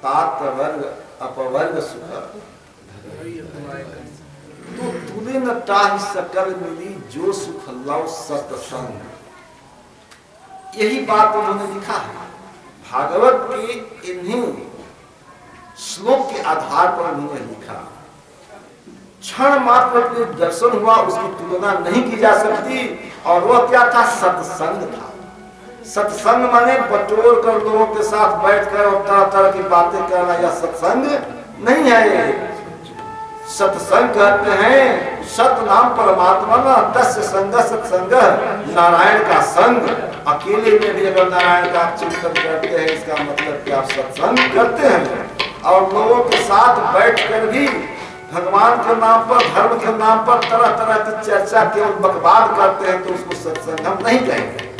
तात वर्ग अपवर्ग सुख। तो तूने न ताहि सकल मिली जो सुख लव सत्संग। यही बात उन्होंने लिखा है भागवत के इन्हीं श्लोक के आधार पर उन्होंने लिखा। क्षण मात्र के दर्शन हुआ, उसकी तुलना नहीं की जा सकती। और वह क्या था? सत्संग था। सत्संग माने बटोर कर लोगों के साथ बैठकर और तरह तरह की बातें करना, यह सत्संग नहीं है। सत्संग कहते हैं सत नाम परमात्मा ना तस्य संग सत्संग, नारायण का संग। अकेले में भी अगर नारायण का आप चिंतन करते हैं, इसका मतलब कि आप सत्संग करते हैं। और लोगों के साथ बैठकर भी भगवान के नाम पर, धर्म के नाम पर तरह तरह की चर्चा केवल बकवाद करते हैं, तो उसको सत्संग हम नहीं कहेंगे।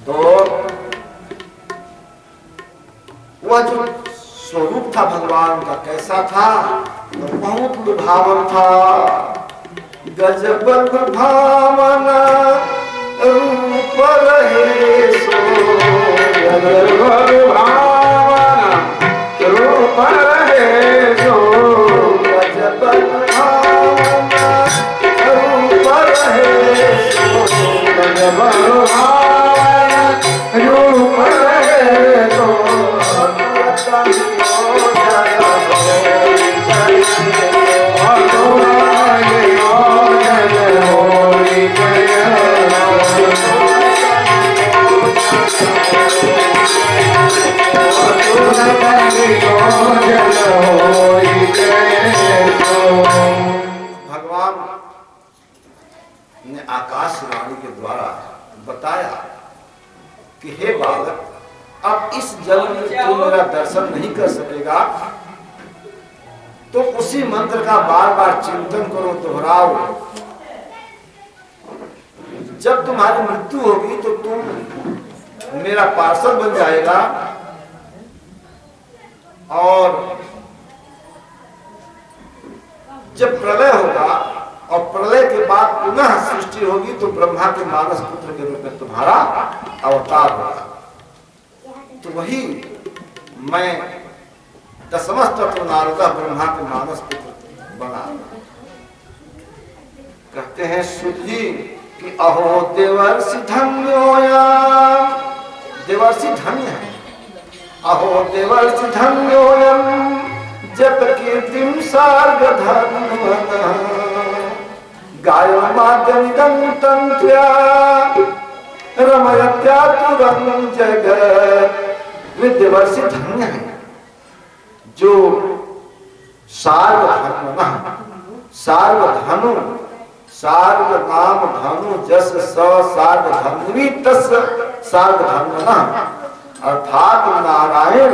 तो वह जो स्वरूप था भगवान का कैसा था? तो बहुत लुभावन था। गजब लुभावन रूप रहे सो, गजब लुभावन रूप रहे सो, गजब लुभावन रूप रहे सो, गजब लुभावन रूप रहे सो। भगवान ने आकाशवाणी के द्वारा बताया कि हे बालक, अब इस जन्म में तू मेरा दर्शन नहीं कर सकेगा, तो उसी मंत्र का बार बार चिंतन करो, दोहराओ। जब तुम्हारी मृत्यु होगी तो तुम मेरा पार्षद बन जाएगा, और जब प्रलय होगा और प्रलय के बाद पुनः सृष्टि होगी तो ब्रह्मा के मानस पुत्र के रूप में तुम्हारा अवतार होगा। तो वही मैं दशमस्त नारद ब्रह्मा के मानस पुत्र बना। कहते हैं सुध जी कि अहो देवर्षि धन्योया, देवर्षि धन्य है। अहो देवर्षि धन्योयम जप कीर्तिम सार्ग धर्मन, गायो माद्यमिदं तंत्र्या रमयत्यातुरं जगत्। वे देवर्षि धन्य है जो सार्ग धर्मन, सार्ग धनु, सार्ग नाम धनु जस स सार्ग धन्वी तस् सार्ग धर्मन, अर्थात नारायण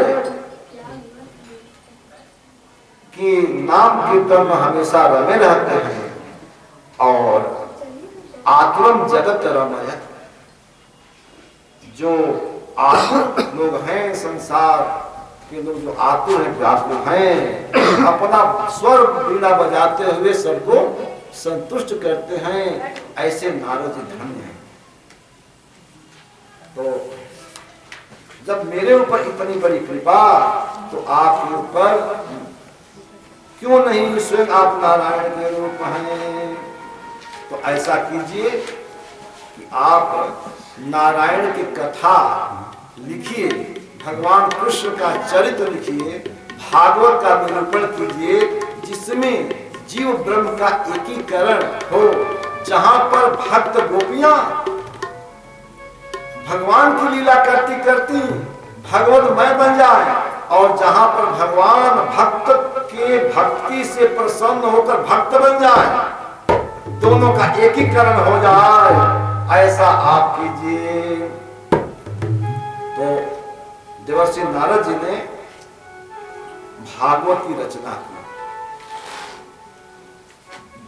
कि नाम कीर्तन में हमेशा रमे रहते हैं। और आतुरम जगत रमय, जो आतुर लोग हैं, संसार के लोग जो आतुर हैं, व्याकुल हैं, अपना स्वर बीड़ा बजाते हुए सबको संतुष्ट करते हैं, ऐसे नारद जी धन्य हैं। तो जब मेरे ऊपर इतनी बड़ी कृपा, तो आपके ऊपर क्यों नहीं स्वयं आप नारायण के रूप हैं? तो ऐसा कीजिए कि आप नारायण की कथा लिखिए, भगवान कृष्ण का चरित्र लिखिए, भागवत का निरूपण कीजिए, जिसमें जीव ब्रह्म का एकीकरण हो, जहां पर भक्त गोपियां भगवान की लीला करती करती भगवतमय बन जाए, और जहां पर भगवान भक्त के भक्ति से प्रसन्न होकर भक्त बन जाए, दोनों का एकीकरण हो जाए, ऐसा आप कीजिए। तो देवर्षि नारद जी ने भागवत की रचना की।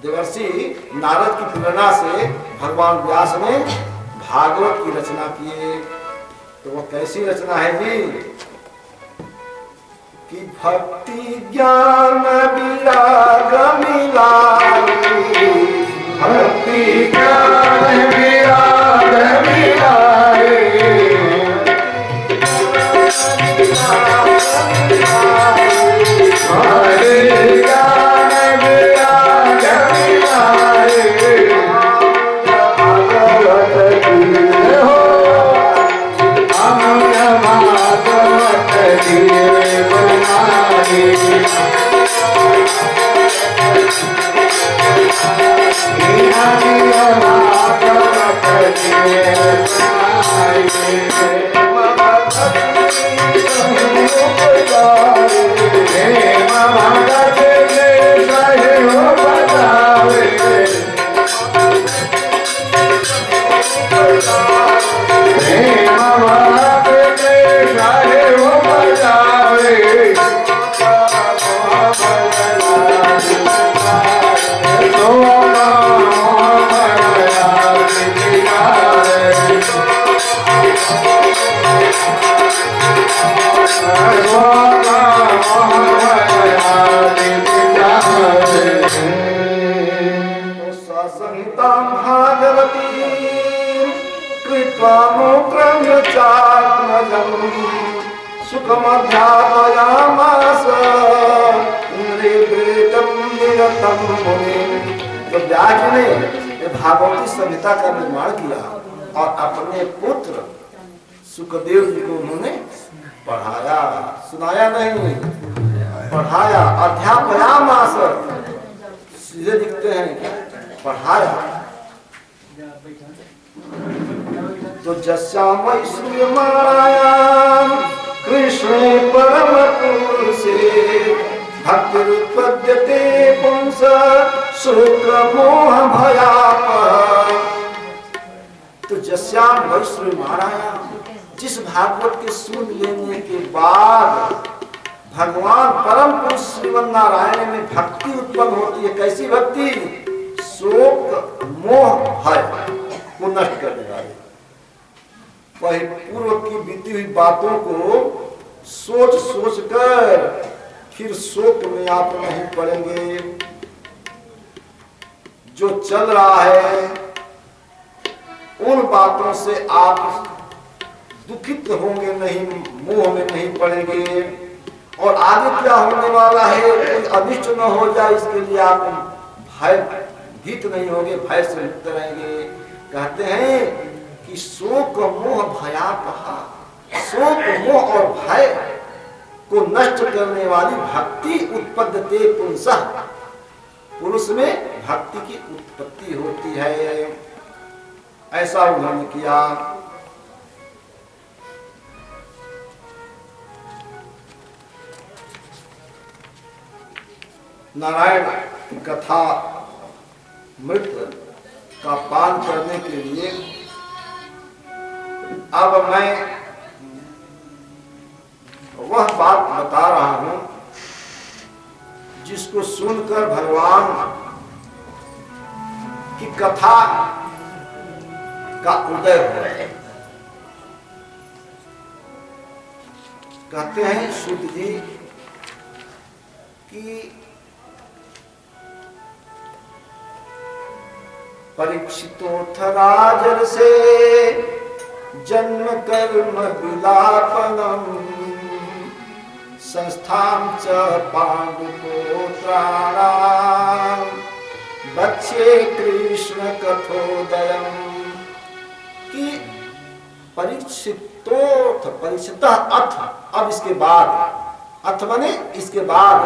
देवर्षि नारद की प्रेरणा से भगवान व्यास ने भागवत की रचना की। तो वो कैसी रचना है जी? कि भक्ति ज्ञान विराग मिलाई, भक्ति ज्ञान विराग मिलाई, दिए बनाए मीरा दिया भागवत दिए तो व्यास ने भागवती संहिता का निर्माण किया और अपने पुत्र सुखदेव जी को उन्होंने पढ़ाया, सुनाया नहीं, पढ़ाया। अध्यापयामास सीधे लिखते हैं पढ़ाया। तो जस्याम सूर्यमायाम कृष्ण परम पुरुषे भक्तिरुत्पद्यते पुंस शुक्र मोह भयापः। तो जस्याम वैश्वमाणायाम, जिस भागवत के सुन लेने के बाद भगवान परम पुरुष श्रीमन नारायण में भक्ति उत्पन्न होती है। कैसी भक्ति? शोक मोह भय को नष्ट करने वाली। पूर्व की बीती हुई बातों को सोच सोच कर फिर शोक में आप नहीं पड़ेंगे। जो चल रहा है उन बातों से आप दुखित होंगे नहीं, मोह में नहीं पड़ेंगे। और आगे क्या होने वाला है, कोई अनिष्ट न हो जाए, इसके लिए आप भय भीत नहीं होंगे, भय से मुक्त रहेंगे। कहते हैं कि शोक मोह भयापहा, शोक मोह और भय को नष्ट करने वाली भक्ति उत्पद्यते पुंसः, पुरुष में भक्ति की उत्पत्ति होती है। ऐसा उन्होंने किया। नारायण की कथा मृत का पान करने के लिए अब मैं वह बात बता रहा हूं जिसको सुनकर भगवान की कथा का उदय हुआ है। कहते हैं सूत जी कि परीक्षितोऽथ राजन से जन्म कर्म विलापनम संस्थां च पांडुपुत्राणां बच्चे कृष्ण कथोदयम्। कि परीक्षितोऽथ, परीक्षितः अथ, अब इसके बाद, अथ माने इसके बाद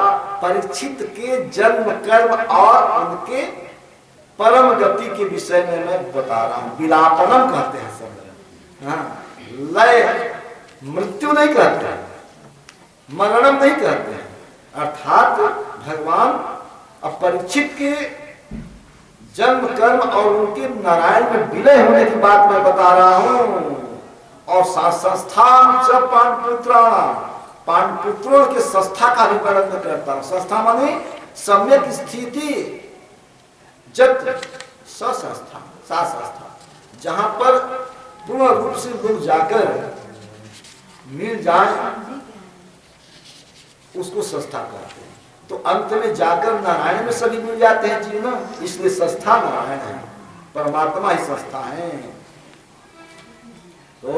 परीक्षित के जन्म कर्म और उनके परम गति के विषय में मैं बता रहा हूं। विलापनम कहते हैं सब। हाँ, लय, मृत्यु नहीं कहते हैं, मरणम नहीं कहते हैं। अर्थात भगवान अब परीक्षित के जन्म कर्म और उनके नारायण में विलय होने की बात मैं बता रहा हूं। और संस्थान च पांडुपुत्राणां, पांडुपुत्रों के संस्था का भी वर्णन करता हूं। संस्था माने सम्यक स्थिति, जत संस्था, सा संस्था, जहां पर पूर्ण रूप से लोग जाकर मिल जाए उसको संस्था कहते हैं। तो अंत में जाकर नारायण में सभी मिल जाते हैं जीव ना, इसलिए संस्था नारायण है, परमात्मा ही संस्था है। तो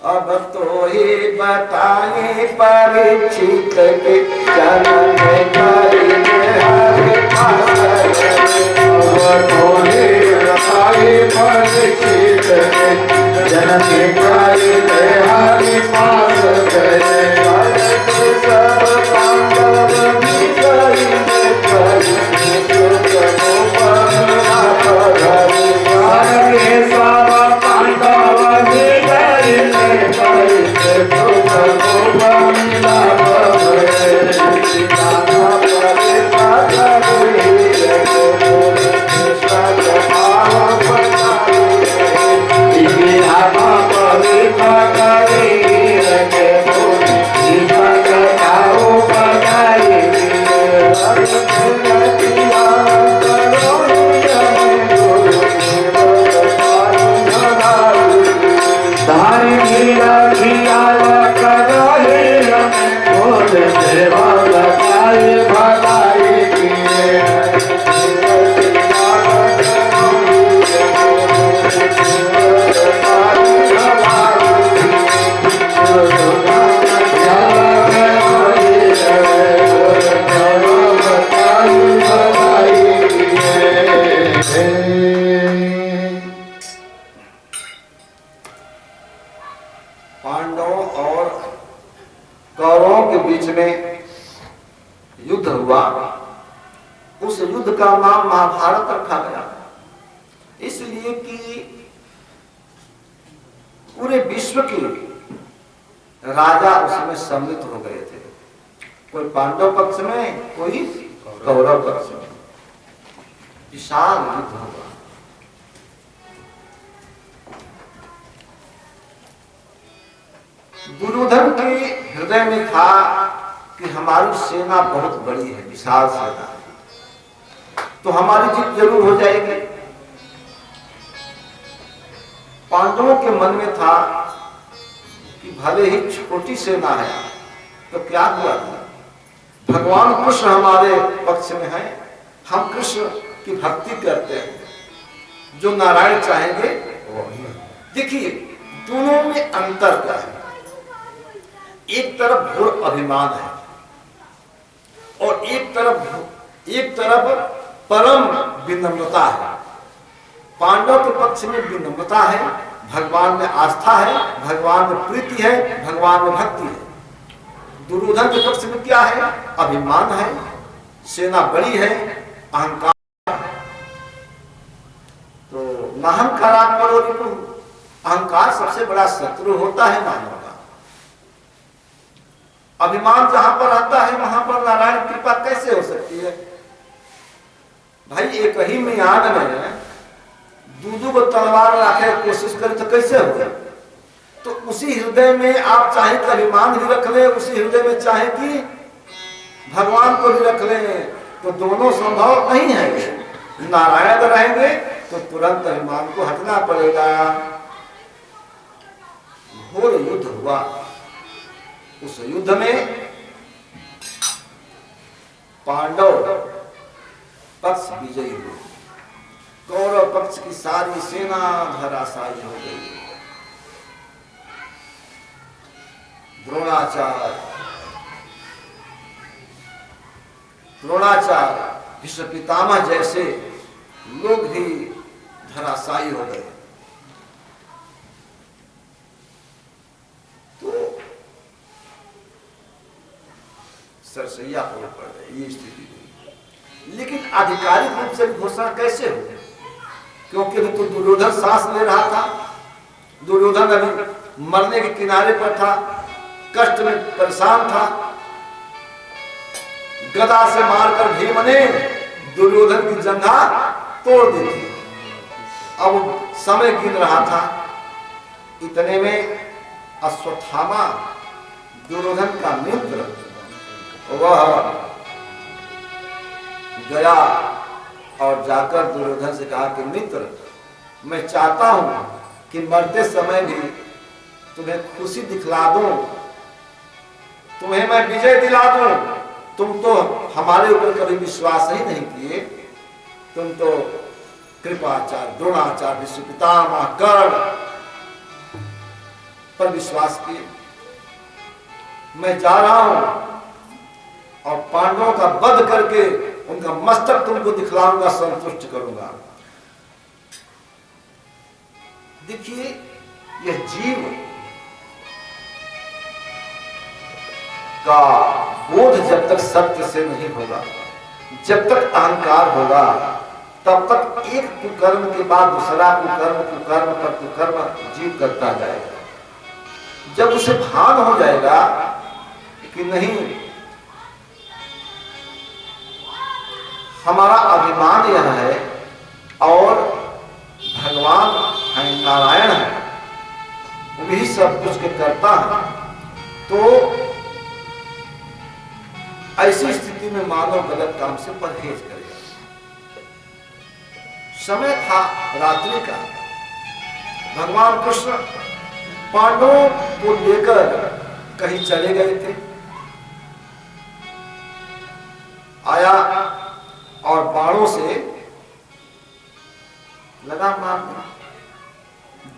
अब तो ही बताए परीक्षित के जन्म जननी प्यारी हरि पास गए सब पांडव विजयी सारे सब पांडव विजयी पांडवों और कौरवों के बीच में युद्ध हुआ। उस युद्ध का नाम महाभारत रखा गया, इसलिए कि पूरे विश्व के राजा उसमें सम्मिलित हो गए थे। कोई पांडव पक्ष में, कोई कौरव पक्ष में। विशाल युद्ध हुआ। दुर्योधन के हृदय में था कि हमारी सेना बहुत बड़ी है, विशाल सेना है, तो हमारी जीत जरूर हो जाएगी। पांडवों के मन में था कि भले ही छोटी सेना है तो क्या हुआ, भगवान कृष्ण हमारे पक्ष में है, हम कृष्ण की भक्ति करते हैं, जो नारायण चाहेंगे वो। देखिए दोनों में अंतर क्या है। एक तरफ घोर अभिमान है और एक तरफ परम विनम्रता है। पांडव के पक्ष में विनम्रता है, भगवान में आस्था है, भगवान में प्रीति है, भगवान में भक्ति है। दुर्योधन के पक्ष में क्या है? अभिमान है, सेना बड़ी है, अहंकार। तो नाहंकारात् परो रिपुः, अहंकार सबसे बड़ा शत्रु होता है मानव का। अभिमान जहां पर आता है वहां पर नारायण कृपा कैसे हो सकती है? भाई एक ही मियाद में दूधू को तलवार रखे कोशिश करे तो कैसे होगा? तो उसी हृदय में आप चाहे कि अभिमान भी रख ले, उसी हृदय में चाहे कि भगवान को भी रख ले, तो दोनों संभव नहीं है। नारायण रहेंगे तो तुरंत अभिमान को हटना पड़ेगा। घोर युद्ध हुआ। उस युद्ध में पांडव पक्ष विजयी हुए, कौरव पक्ष की सारी सेना धराशायी हो गई। द्रोणाचार्य भीष्म पितामह जैसे लोग भी धराशायी हो गए। तो सरसैया हो पड़ रही ये स्थिति हुई। लेकिन आधिकारिक रूप से घोषणा कैसे हो? क्योंकि तो दुर्योधन सांस ले रहा था, दुर्योधन अभी मरने के किनारे पर था, कष्ट में परेशान था। गदा से मारकर भीम ने दुर्योधन की जंघा तोड़ दी थी। अब समय गिन रहा था। इतने में अश्वत्थामा दुर्योधन का मित्र वह गया और जाकर दुर्योधन से कहा कि मित्र, मैं चाहता हूं कि मरते समय भी तुम्हें खुशी दिखला दूं, तुम्हें मैं विजय दिला दूं। तुम तो हमारे ऊपर कभी विश्वास ही नहीं किए, तुम तो कृपाचार्य, द्रोणाचार्य, भीष्म पितामह, कर्ण पर विश्वास किए। मैं जा रहा हूं और पांडवों का वध करके उनका मस्तक तुमको दिखलाऊंगा, संतुष्ट करूंगा। देखिए यह जीव का बोध जब तक सत्य से नहीं होगा, जब तक अहंकार होगा, तब तक एक कुकर्म के बाद दूसरा कुकर्म, कुकर्म पर कुकर्म जीव करता जाएगा। जब उसे भान हो जाएगा कि नहीं, हमारा अभिमान यह है और भगवान है, नारायण है, वही सब कुछ के करता है, तो ऐसी स्थिति में मानव गलत काम से परहेज करेगा। समय था रात्रि का, भगवान कृष्ण पांडवों को लेकर कहीं चले गए थे। आया और बाणों से लगा मारने।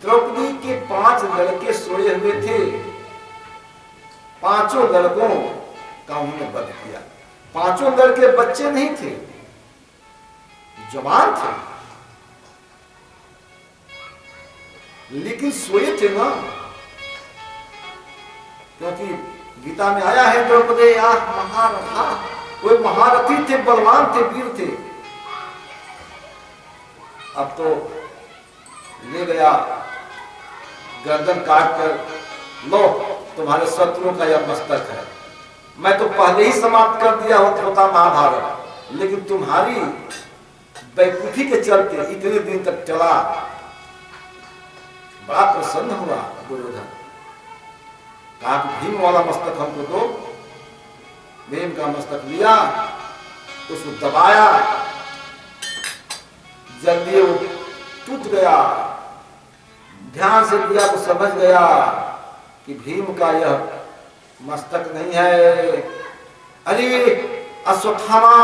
द्रौपदी के 5 लड़के सोए हुए थे, 5 लड़कों का उन्होंने वध किया। 5 लड़के बच्चे नहीं थे, जवान थे, लेकिन सोए थे ना, क्योंकि गीता में आया है द्रौपदी महारथा, कोई महारथी थे, बलवान थे, वीर थे। अब तो ले गया गर्दन काट कर, लो तुम्हारे शत्रुओं का यह मस्तक है। मैं तो पहले ही समाप्त कर दिया होता महाभारत, लेकिन तुम्हारी बेवकूफी के चलते इतने दिन तक चला। बड़ा प्रसन्न हुआ दुर्योधन, कहा कि भीम वाला मस्तक हमको दो। भीम का मस्तक लिया, उसको दबाया, जल्दी वो टूट गया। ध्यान से दिया तो समझ गया कि भीम का यह मस्तक नहीं है। अरे अश्वत्थामा,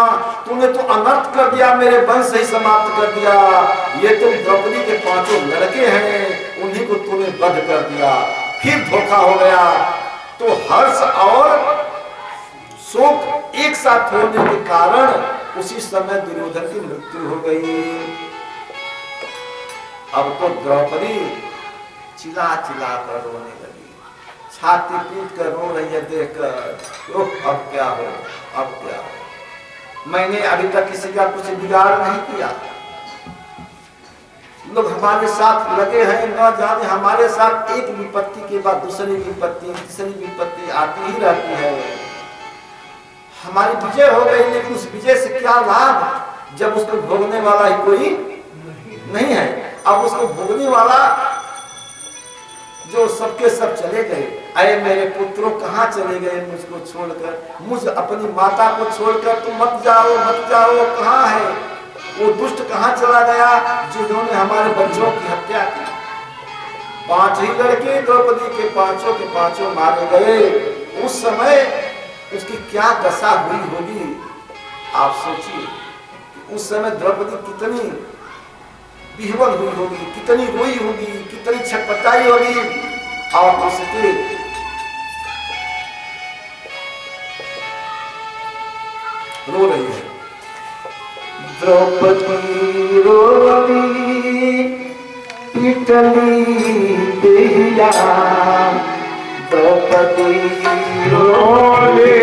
तूने तो अनर्थ कर दिया, मेरे वंश ही समाप्त कर दिया। ये तो द्रौपदी के 5 लड़के हैं, उन्हीं को तूने वध कर दिया। फिर धोखा हो गया। तो हर्ष और शोक एक साथ होने के कारण उसी समय दुर्योधन की मृत्यु हो गई। अब तो द्रौपदी चिल्ला चिल्ला कर रोने लगी, छाती पीट कर रो रही है देखकर, अब क्या हो, अब क्या हो। मैंने अभी तक किसी का कुछ बिगाड़ नहीं किया, लोग हमारे साथ लगे हैं, न जाने हमारे साथ एक विपत्ति के बाद दूसरी विपत्ति, तीसरी विपत्ति आती ही रहती है। हमारी विजय हो गई, लेकिन उस विजय से क्या लाभ जब उसको भोगने वाला ही कोई नहीं है। अब उसको भोगने वाला जो सबके सब चले गए। अरे मेरे पुत्रों कहाँ चले गए मुझको छोड़कर, मुझ अपनी माता को छोड़कर तुम मत जाओ, मत जाओ, कहाँ है वो दुष्ट, कहाँ चला गया जिन्होंने हमारे बच्चों की हत्या की। 5 ही लड़के द्रौपदी के 5 के 5 मारे गए। उस समय उसकी क्या दशा हुई होगी, आप सोचिए। उस समय द्रौपदी कितनी विह्वल हुई होगी, कितनी रोई होगी, कितनी छटपटाई होगी। और उसके रो रही है। द्रौपदी रोली पिटली देहिया, द्रौपदी रोले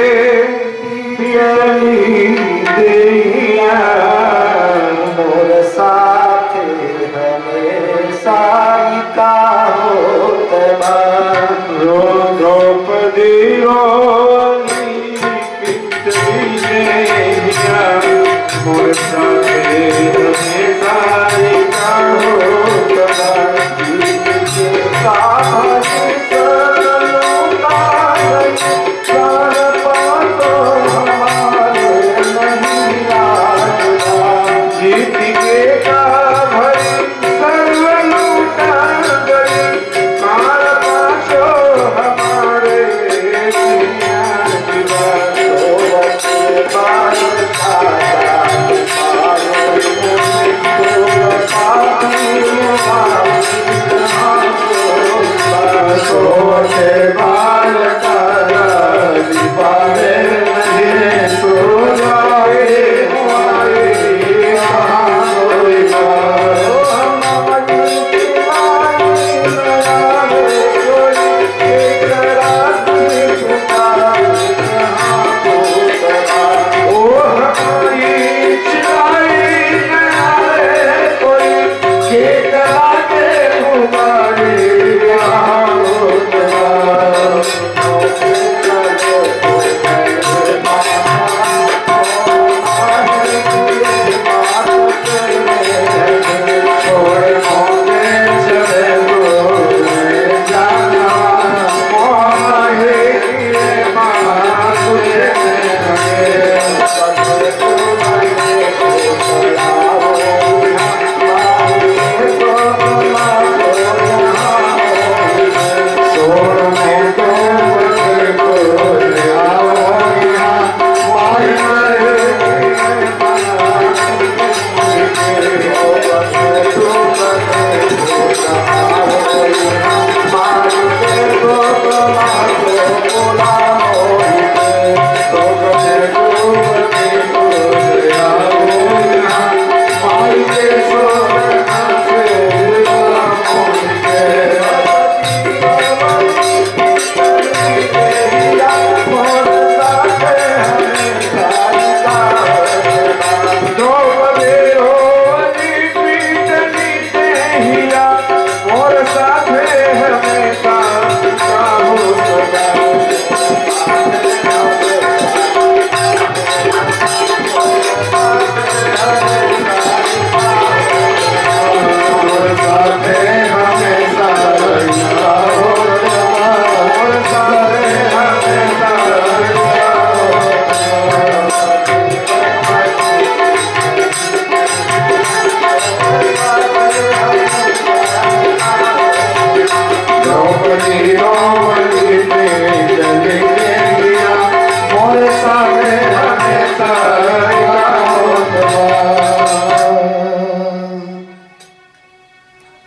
पिटली देहिया, मोर साथ हमेशा का होतबा। द्रौपदी रोली पिटली देहिया, मोर साथ हमेशा का होतबा।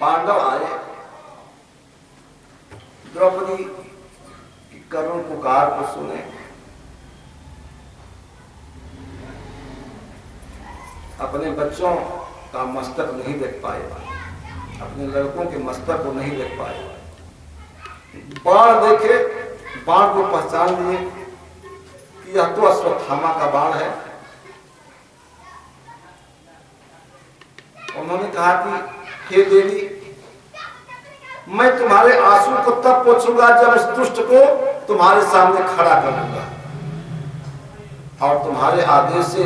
पांडव आए, द्रौपदी की करुण पुकार को सुने, अपने बच्चों का मस्तक नहीं देख पाए, अपने लड़कों के मस्तक को नहीं देख पाए। बाण देखे, बाण को पहचान लिए कि यह तो अश्वत्थामा का बाण है। उन्होंने कहा कि हे देवी, मैं तुम्हारे आंसू को तब पोंछूंगा जब इस दुष्ट को तुम्हारे सामने खड़ा कर दूंगा और तुम्हारे आदेश से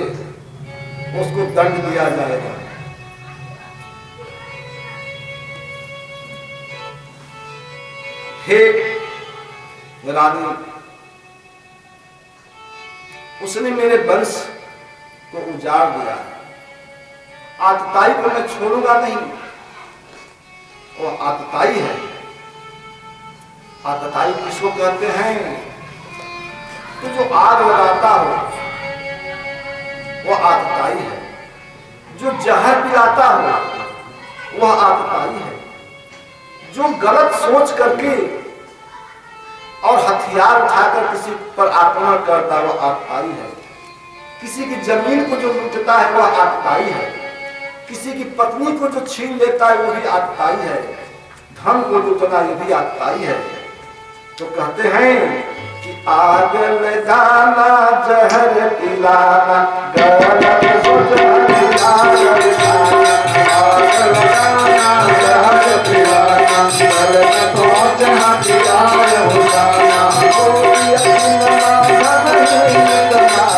उसको दंड दिया जाएगा। हे रानी, उसने मेरे वंश को उजाड़ दिया, आतताई को मैं छोड़ूंगा नहीं। वो आतताई है। आतताई किसको कहते हैं? तो जो आग लगाता हो वह आतताई है, जो जहर पिलाता हो वह आतताई है, जो गलत सोच करके और हथियार उठाकर किसी पर आक्रमण करता है वह आतताई है, किसी की जमीन को जो लूटता है वह आतताई है, किसी की पत्नी को जो छीन लेता है वो भी आतताई है, धन को लूटना ये भी आतताई है। तो कहते हैं कि आग लगाना जहर पिलाना, गलत सोच हथियार उठाना, आग लगाना जहर पिलाना, गलत सोच हथियार उठाना, कोई अपना नहीं लगाता,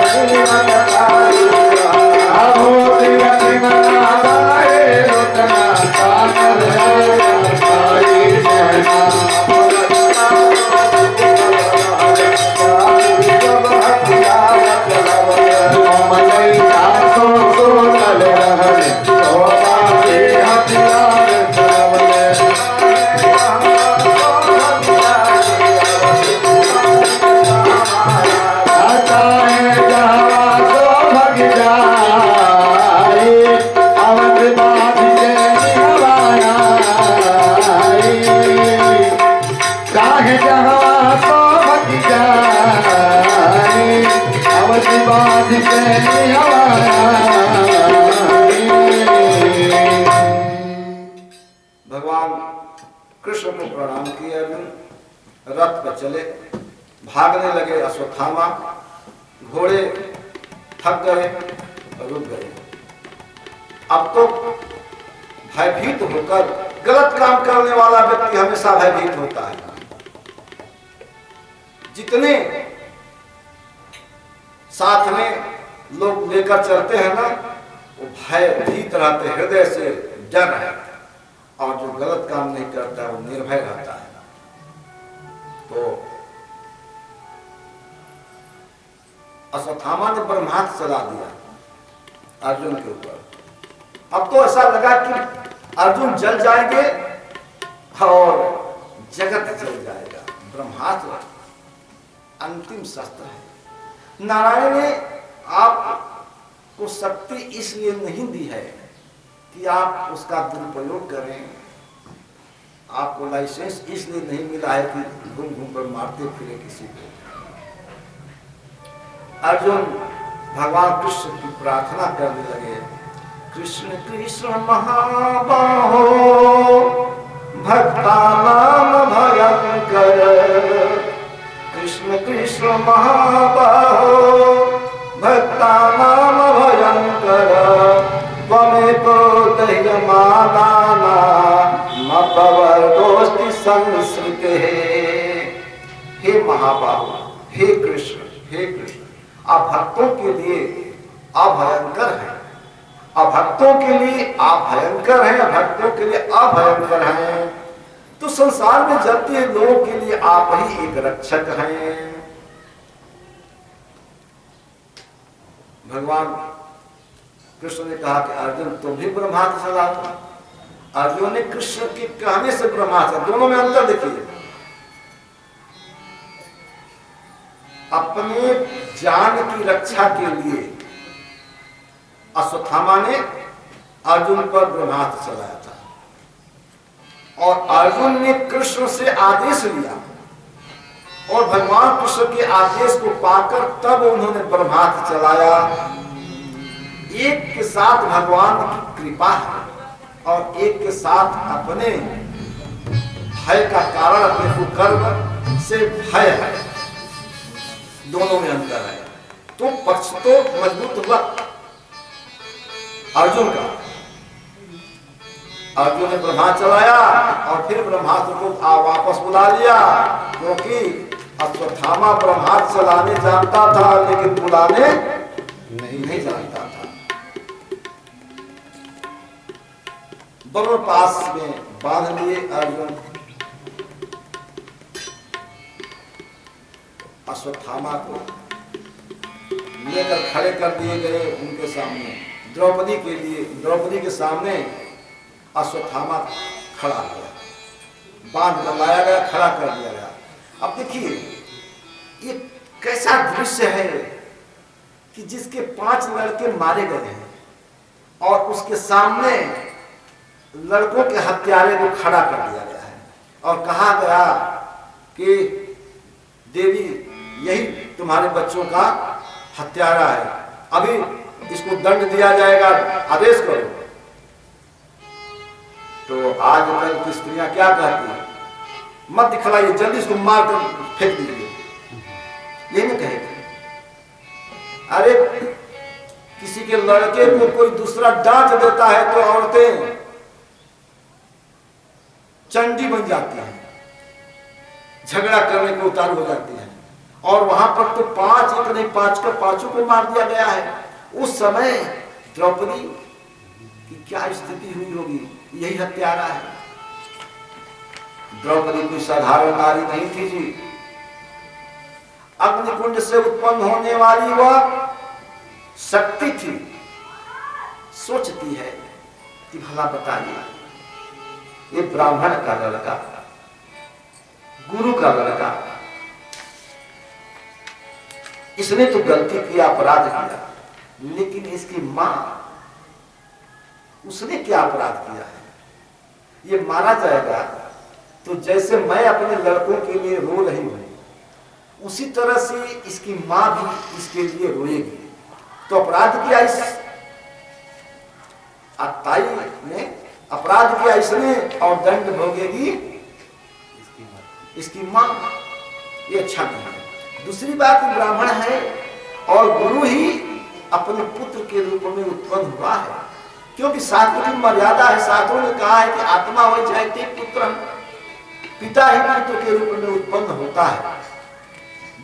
नहीं लगाता। भगवान कृष्ण को प्रणाम किए अर्जुन, रथ पर चले, भागने लगे अश्वत्थामा, घोड़े थक गए, रुक गए। अब तो भयभीत होकर, गलत काम करने वाला व्यक्ति हमेशा भयभीत होता है। जितने साथ में लोग लेकर चलते हैं ना, वो भयभीत रहते, हृदय से डर है, और जो गलत काम नहीं करता वो निर्भय रहता है। तो अश्वत्थामा ने ब्रह्मास्त्र चला दिया अर्जुन के ऊपर। अब तो ऐसा लगा कि अर्जुन जल जाएंगे और जगत जल जाएगा। ब्रह्मास्त्र अंतिम शस्त्र है। नारायण ने आपको शक्ति इसलिए नहीं दी है कि आप उसका दुरुपयोग करें, आपको लाइसेंस इसलिए नहीं मिला है कि घूम घूम कर मारते फिरे किसी को। अर्जुन भगवान कृष्ण की प्रार्थना करने लगे, कृष्ण कृष्ण महाबाहो भक्तानां भयंकर, कृष्ण कृष्ण महाबाहो भक्तानां भयंकर, त्वमेव दह्यमानाना मपवर्गोस्ति संस्कृतेः। हे महाबाहो, हे कृष्ण, हे कृष्ण, आप भक्तों के लिए अभयंकर हैं, अभक्तों के लिए आप भयंकर हैं, भक्तों के लिए अभयंकर हैं। तो संसार में जलते लोगों के लिए आप ही एक रक्षक हैं। भगवान कृष्ण ने कहा कि अर्जुन तुम भी ब्रह्मास्त्र चलाओ। अर्जुन ने कृष्ण के कहने से ब्रह्मास्त्र, दोनों में अंतर देखिए। अपने जान की रक्षा के लिए अश्वत्थामा ने अर्जुन पर ब्रह्मास्त्र चलाया था और अर्जुन ने कृष्ण से आदेश लिया और भगवान कृष्ण के आदेश को पाकर तब उन्होंने ब्रह्मास्त्र चलाया। एक के साथ भगवान की कृपा है और एक के साथ अपने भय का कारण, अपने कुकर्म से भय है, दोनों में अंतर है। तो पक्ष तो मजबूत हुआ अर्जुन का। अर्जुन ने ब्रह्मास्त्र चलाया और फिर ब्रह्मास्त्र को वापस बुला लिया, क्योंकि अश्वत्थामा ब्रह्मास्त्र चलाने जानता था लेकिन बुलाने नहीं जानता था। दोनों पास में बांध लिए अर्जुन अश्वत्थामा को, लेकर खड़े कर दिए गए उनके सामने। द्रौपदी के सामने अश्वत्थामा खड़ा हो गया, बांध कर लाया गया, खड़ा कर दिया गया। अब देखिए ये कैसा दृश्य है कि जिसके 5 लड़के मारे गए हैं और उसके सामने लड़कों के हत्यारे को खड़ा कर दिया गया है और कहा गया कि देवी यही तुम्हारे बच्चों का हत्यारा है, अभी इसको दंड दिया जाएगा, आदेश करो। तो आजकल की स्त्रियां क्या कहती हैं, मत दिखलाइए, जल्दी इसको मार कर फेंक दीजिए, ये नहीं कहेगी। अरे किसी के लड़के को कोई दूसरा डांट देता है तो औरतें चंडी बन जाती हैं, झगड़ा करने को उतारू हो जाती हैं। और वहां पर तो 5 एक नहीं 5 का 5 को मार दिया गया है। उस समय द्रौपदी की क्या स्थिति हुई होगी, यही हत्यारा है। द्रौपदी कोई साधारण नारी नहीं थी जी, अग्निकुंड से उत्पन्न होने वाली वह शक्ति थी। सोचती है कि भला बताइए, ये ब्राह्मण का लड़का, गुरु का लड़का, इसने तो गलती किया, अपराध किया, लेकिन इसकी मां, उसने क्या अपराध किया है, ये मारा जाएगा। तो जैसे मैं अपने लड़कों के लिए रो रही हूं, उसी तरह से इसकी मां भी इसके लिए रोएगी। तो अपराध किया इस ताई ने, अपराध किया इसने और दंड भोगेगी इसकी मां। ये अच्छा नहीं है। दूसरी बात, ब्राह्मण है और गुरु ही अपने पुत्र के रूप में उत्पन्न हुआ है, क्योंकि शास्त्र की मर्यादा है। शास्त्रों ने कहा है कि आत्मा हो जाए ते पुत्र, पिता ही पुत्र के रूप में उत्पन्न होता है।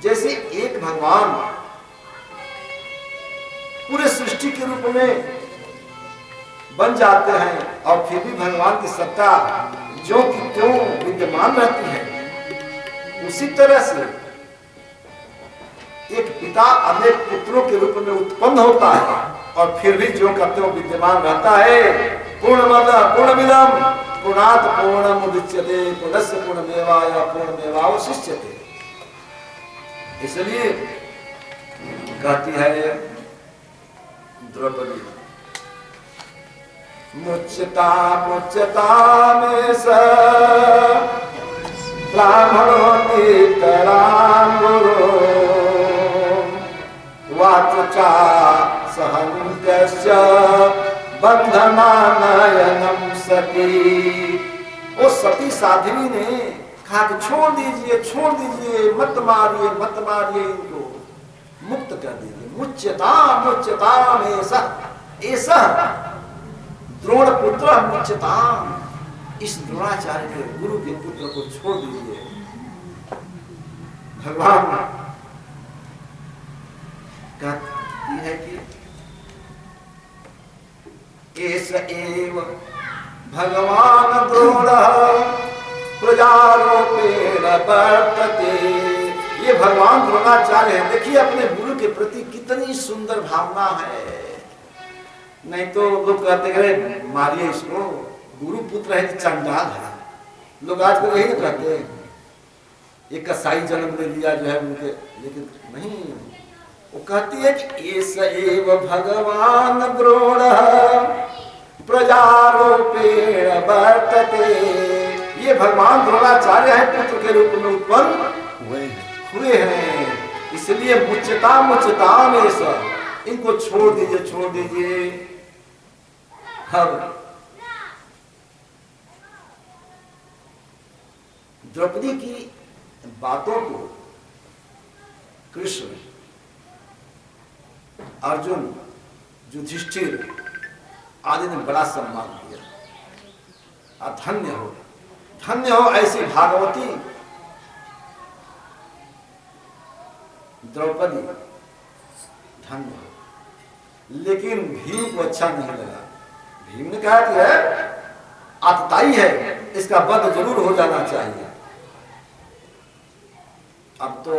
जैसे एक भगवान पूरे सृष्टि के रूप में बन जाते हैं और फिर भी भगवान की सत्ता जो कि त्यों विद्यमान रहती है, उसी तरह से एक पिता अनेक पुत्रों के रूप में उत्पन्न होता है और फिर भी जो का त्यों विद्यमान रहता है। पूर्णमिदं पूर्णात् पूर्णमुदच्यते पूर्णस्य पूर्णमेवाय पूर्णमेवावशिष्यते। इसलिए कहती है द्रौपदी, मुच्यता में स ब्राह्मणो नितरां गुरो वाचा सहन्त्यस्य बंधनानयनम सती। वो सती साध्वी ने कहा कि छोड़ दीजिए, मत मारिए इनको, मुक्त कर दीजिए। मुच्यता में ऐसा द्रोण पुत्र मुच्यता, इस द्रोणाचार्य के गुरु के पुत्र को छोड़ दीजिए। भगवान कहती है कि एस एव भगवान द्रोण प्रजारोपेण वर्तते। ये भगवान द्रोणाचार्य है। देखिए अपने गुरु के प्रति कितनी सुंदर भावना है। नहीं तो लोग कहते हैं मारिए इसको, गुरु पुत्र है कि चंडाल है। लोग आजकल यही कहते हैं एक कसाई जन्म ले लिया जो है उनके, लेकिन नहीं, वो कहती है कि एस एव भगवान द्रोण प्रजारोपेण वर्तते। ये भगवान द्रोणाचार्य है, पुत्र के रूप में उत्पन्न हुए हैं, इसलिए मुच्यताम ऐसा, इनको छोड़ दीजिए, छोड़ दीजिए। अब द्रौपदी की बातों को कृष्ण, अर्जुन, युधिष्ठिर आदि ने बड़ा सम्मान दिया। धन्य हो, धन्य हो ऐसी भागवती द्रौपदी, धन्य हो। लेकिन भीम को अच्छा नहीं लगा। भीम ने कहा कि है आतताई है, इसका वध जरूर हो जाना चाहिए। अब तो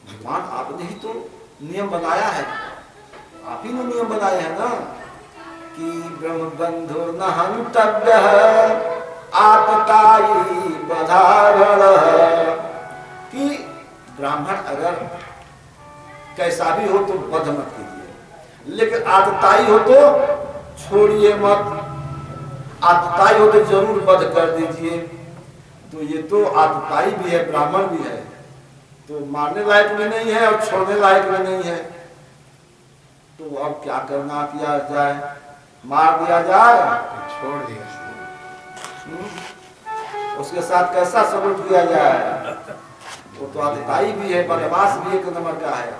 भगवान आपने ही तो नियम बनाया है, आप ही ने नियम बनाए हैं ना कि ब्रह्म बंधु न हंतव्य आतताई बधारण, कि ब्राह्मण अगर कैसा भी हो तो वध मत कीजिए, लेकिन आतताई हो तो छोड़िए मत, आतताई हो तो जरूर वध कर दीजिए। तो ये तो आतताई भी है, ब्राह्मण भी है, तो मारने लायक भी नहीं है और छोड़ने लायक भी नहीं है। तो अब क्या करना किया जाए, मार दिया जाए, छोड़ दिया, उसके साथ कैसा सलूट किया जाए? वो तो आतताई भी है, बदमाश भी एक नंबर का है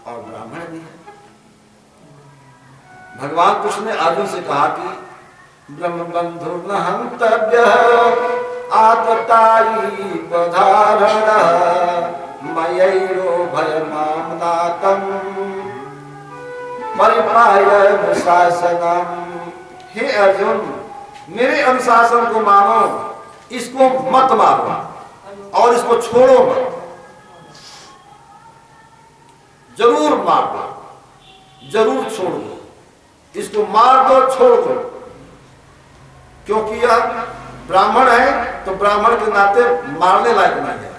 और ब्राह्मण भी है। भगवान कृष्ण ने अर्जुन से कहा कि ब्रह्म बंधु न हंतव्य आतताई बधारण मयैरो भयमामनातम परिपाय शासनम। हे अर्जुन, मेरे अनुशासन को मानो, इसको मत मारो और इसको छोड़ो मत, जरूर मार दो, जरूर छोड़ दो, इसको मार दो, छोड़ दो, क्योंकि यह ब्राह्मण है तो ब्राह्मण के नाते मारने लायक नहीं है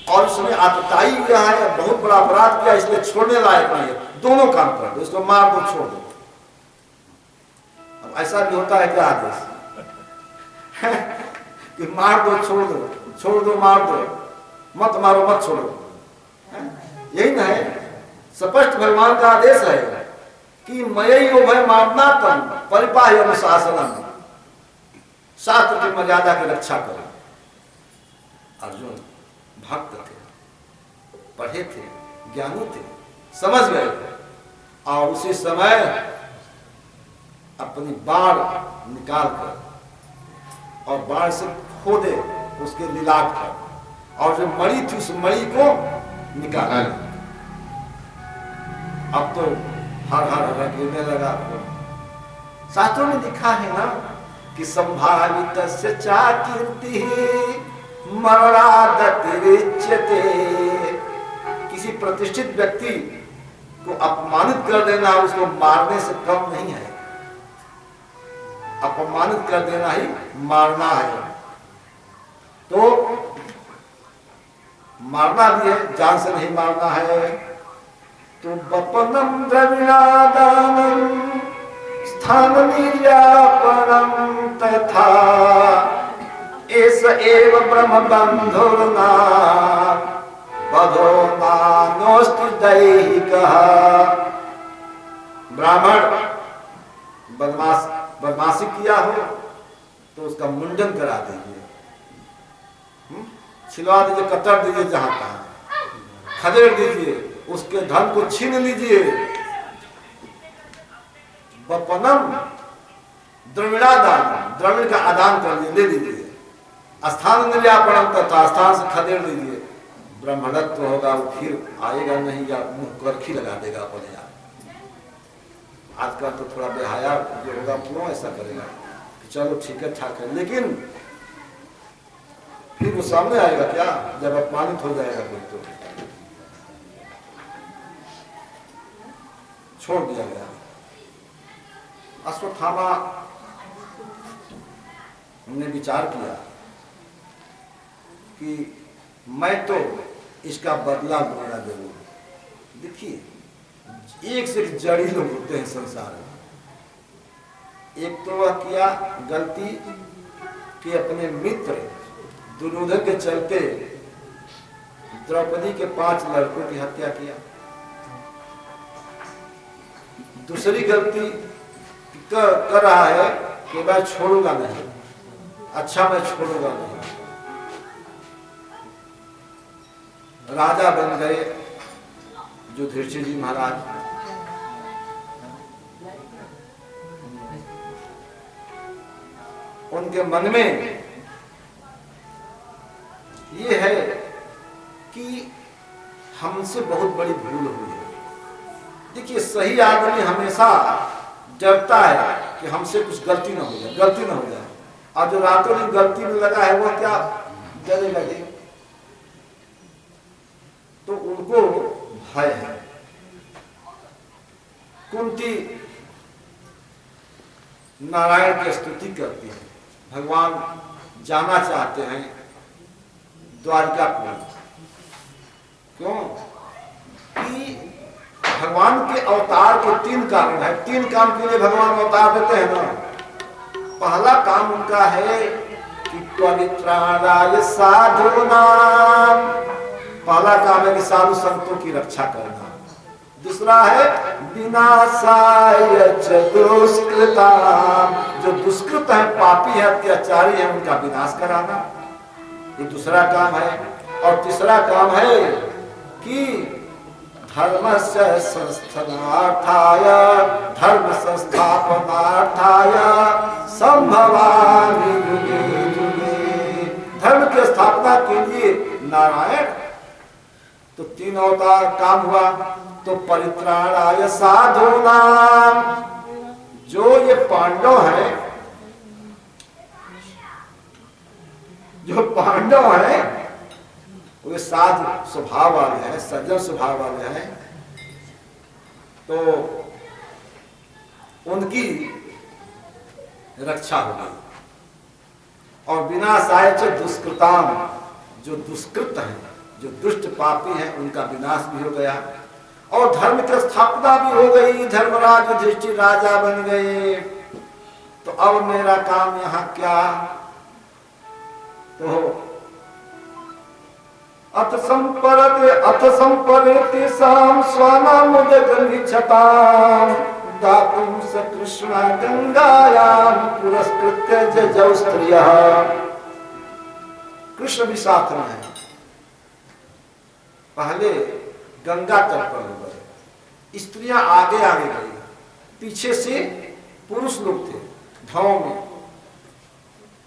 और इसने आतताई किया है, बहुत बड़ा अपराध किया, इसलिए छोड़ने लायक नहीं है। दोनों काम कर दो, इसको मार दो, छोड़ दो। अब ऐसा भी होता है क्या आदेश कि मार दो, छोड़ दो, छोड़ दो, मार दो, मत मारो, मत छोड़ो, यही ना है। स्पष्ट भगवान का आदेश है कि मयैयो भय मारना तम परिपाह्य अनुशासनम, शास्त्र की मर्यादा की रक्षा करो। अर्जुन भक्त थे, पढ़े थे, ज्ञानी थे, समझ गए और उसी समय अपनी बाण निकाल कर और बाण से खोदे उसके लीलाट पर और जो मणि थी उस मणि को निकाला। अब तो हर हर हर गिरने लगा। शास्त्रों में लिखा है ना कि संभावित कीर्ति मरणादतिरिच्यते, किसी प्रतिष्ठित व्यक्ति को अपमानित कर देना उसको मारने से कम नहीं है, अपमानित कर देना ही मारना है। तो मारना भी है, जान से नहीं मारना है। तो बपनम द्रविणादानम स्थान निर्यापनम तथा एस एव ब्रह्म बंधुर्ना बधो नानोस्ति दैहिकः। ब्राह्मण बदमाशी किया हो तो उसका मुंडन करा दीजिए, छिलवा दीजिए, कतर दीजिए, जहां तहां खदेड़ दीजिए, उसके धन को छीन लीजिए। बपनम द्रविणादान, द्रविण का आदान कर लीजिए, ले लीजिए। स्थान निर्यापणम तथा स्थान से खदेड़ लीजिए। ब्रह्मणत्व होगा वो फिर आएगा नहीं या मुंह करखी लगा देगा अपने आप। आजकल तो थोड़ा बेहाया जो होगा क्यों ऐसा करेगा कि चलो ठीक है ठाक है, लेकिन फिर वो सामने आएगा क्या जब अपमानित हो जाएगा कोई तो छोड़ दिया गया। अश्वत्थामा ने विचार किया कि मैं तो इसका बदला लूंगा जरूर। देखिए एक से जड़ी लोग होते हैं संसार में। एक तो वह किया गलती कि अपने मित्र दुर्योधन के चलते द्रौपदी के 5 लड़कों की हत्या किया। दूसरी गलती कर रहा है कि मैं छोड़ूंगा नहीं, अच्छा मैं छोड़ूंगा नहीं। राजा बन गए युधिष्ठिर जी महाराज। उनके मन में ये है कि हमसे बहुत बड़ी भूल हुई है। देखिए सही आदमी हमेशा डरता है कि हमसे कुछ गलती ना हो जाए, और जो रातों दिन गलती में लगा है वो क्या डरे लगे। तो उनको भय है। कुंती नारायण की स्तुति करती है। भगवान जाना चाहते हैं द्वारकापुर। क्यों? कि भगवान के अवतार के 3 कारण है। 3 काम के लिए भगवान अवतार देते हैं ना। पहला काम उनका है कि परित्राणाय साधूनां। पहला काम है कि साधु संतों की रक्षा करना। दूसरा है विनाशाय च दुष्कृतां। जो दुष्कृत है, पापी है, अत्याचारी है, उनका विनाश कराना, ये दूसरा काम है। और तीसरा काम है कि धर्मस्य संस्थानार्थाय धर्म संस्थापनार्थाय संभवामि युगे युगे। धर्म की स्थापना के लिए नारायण। तो 3 अवतार काम हुआ। तो परित्राणाय साधूनां। जो ये पांडव हैं, वे साधु स्वभाव वाले हैं, सज्जन स्वभाव वाले हैं। तो उनकी रक्षा हो गई। और विनाशाय च दुष्कृतां। जो दुष्कृत हैं, जो दुष्ट पापी हैं, उनका विनाश भी हो गया। और धर्म की स्थापना भी हो गई। धर्मराज युधिष्ठिर राजा बन गए। तो अब मेरा काम यहाँ क्या? तो अथ संपरेति साम स्वानाम उदगलिच्छताम दातुम स कृष्णा गंगायाम पुरस्कृत्य जजौ स्त्रियः। कृष्ण भी साथ में है। पहले गंगा तट पर हो गए, स्त्रियां आगे आगे गई, पीछे से पुरुष लोग थे धाव में।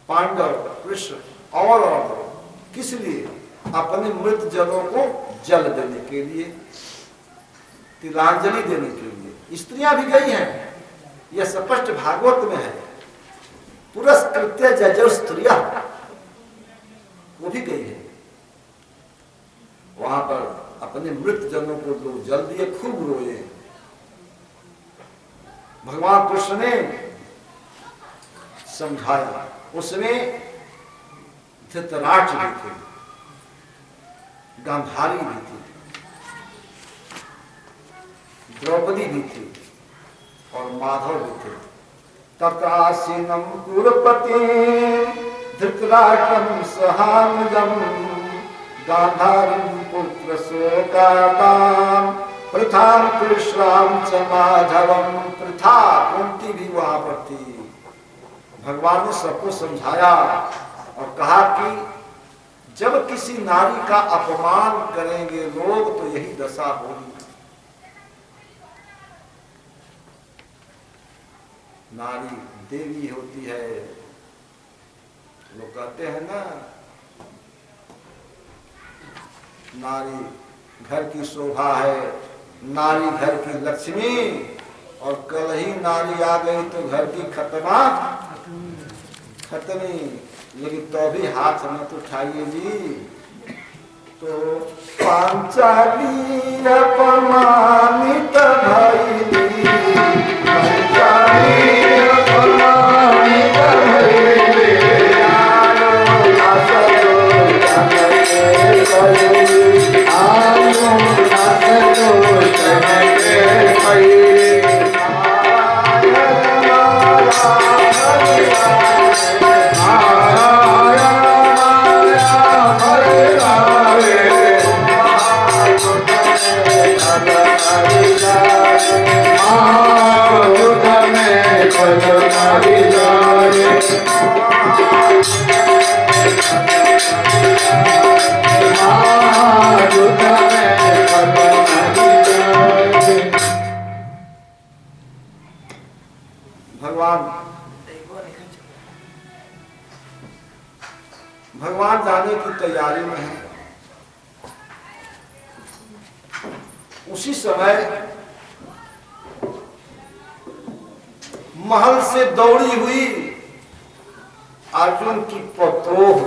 पांडव कृष्ण और किस लिए? अपने मृत जनों को जल देने के लिए, तिलांजलि देने के लिए। स्त्रियां भी गई हैं, यह स्पष्ट भागवत में है। पुरस्कृत्य जजौ स्त्रियः, वो भी गई है। वहां पर अपने मृत जनों को लोग जल दिए, खूब रोए। भगवान कृष्ण ने समझाया। उसमें धृतराष्ट्र भी थे, गांधारी भी थी, द्रौपदी भी थी और माधव भी थे। तत्रासीनं कुरुपति धृतराष्ट्रं सहानुजं गांधारीं पुत्र शोकातां प्रथां कृष्णां च माधवं। प्रथा कुंती भी वहां पर थी। भगवान ने सबको समझाया और कहा कि जब किसी नारी का अपमान करेंगे लोग तो यही दशा होगी। नारी देवी होती है। लोग कहते हैं ना, नारी घर की शोभा है, नारी घर की लक्ष्मी। और कल ही नारी आ गई तो घर की खत्मी। लेकिन तो भी हाथ मत उठाइए जी। तो पांचाली अपमानित भइली, पांचाली भगवान जाने की तैयारी में है। उसी समय महल से दौड़ी हुई अर्जुन की पत्रोह,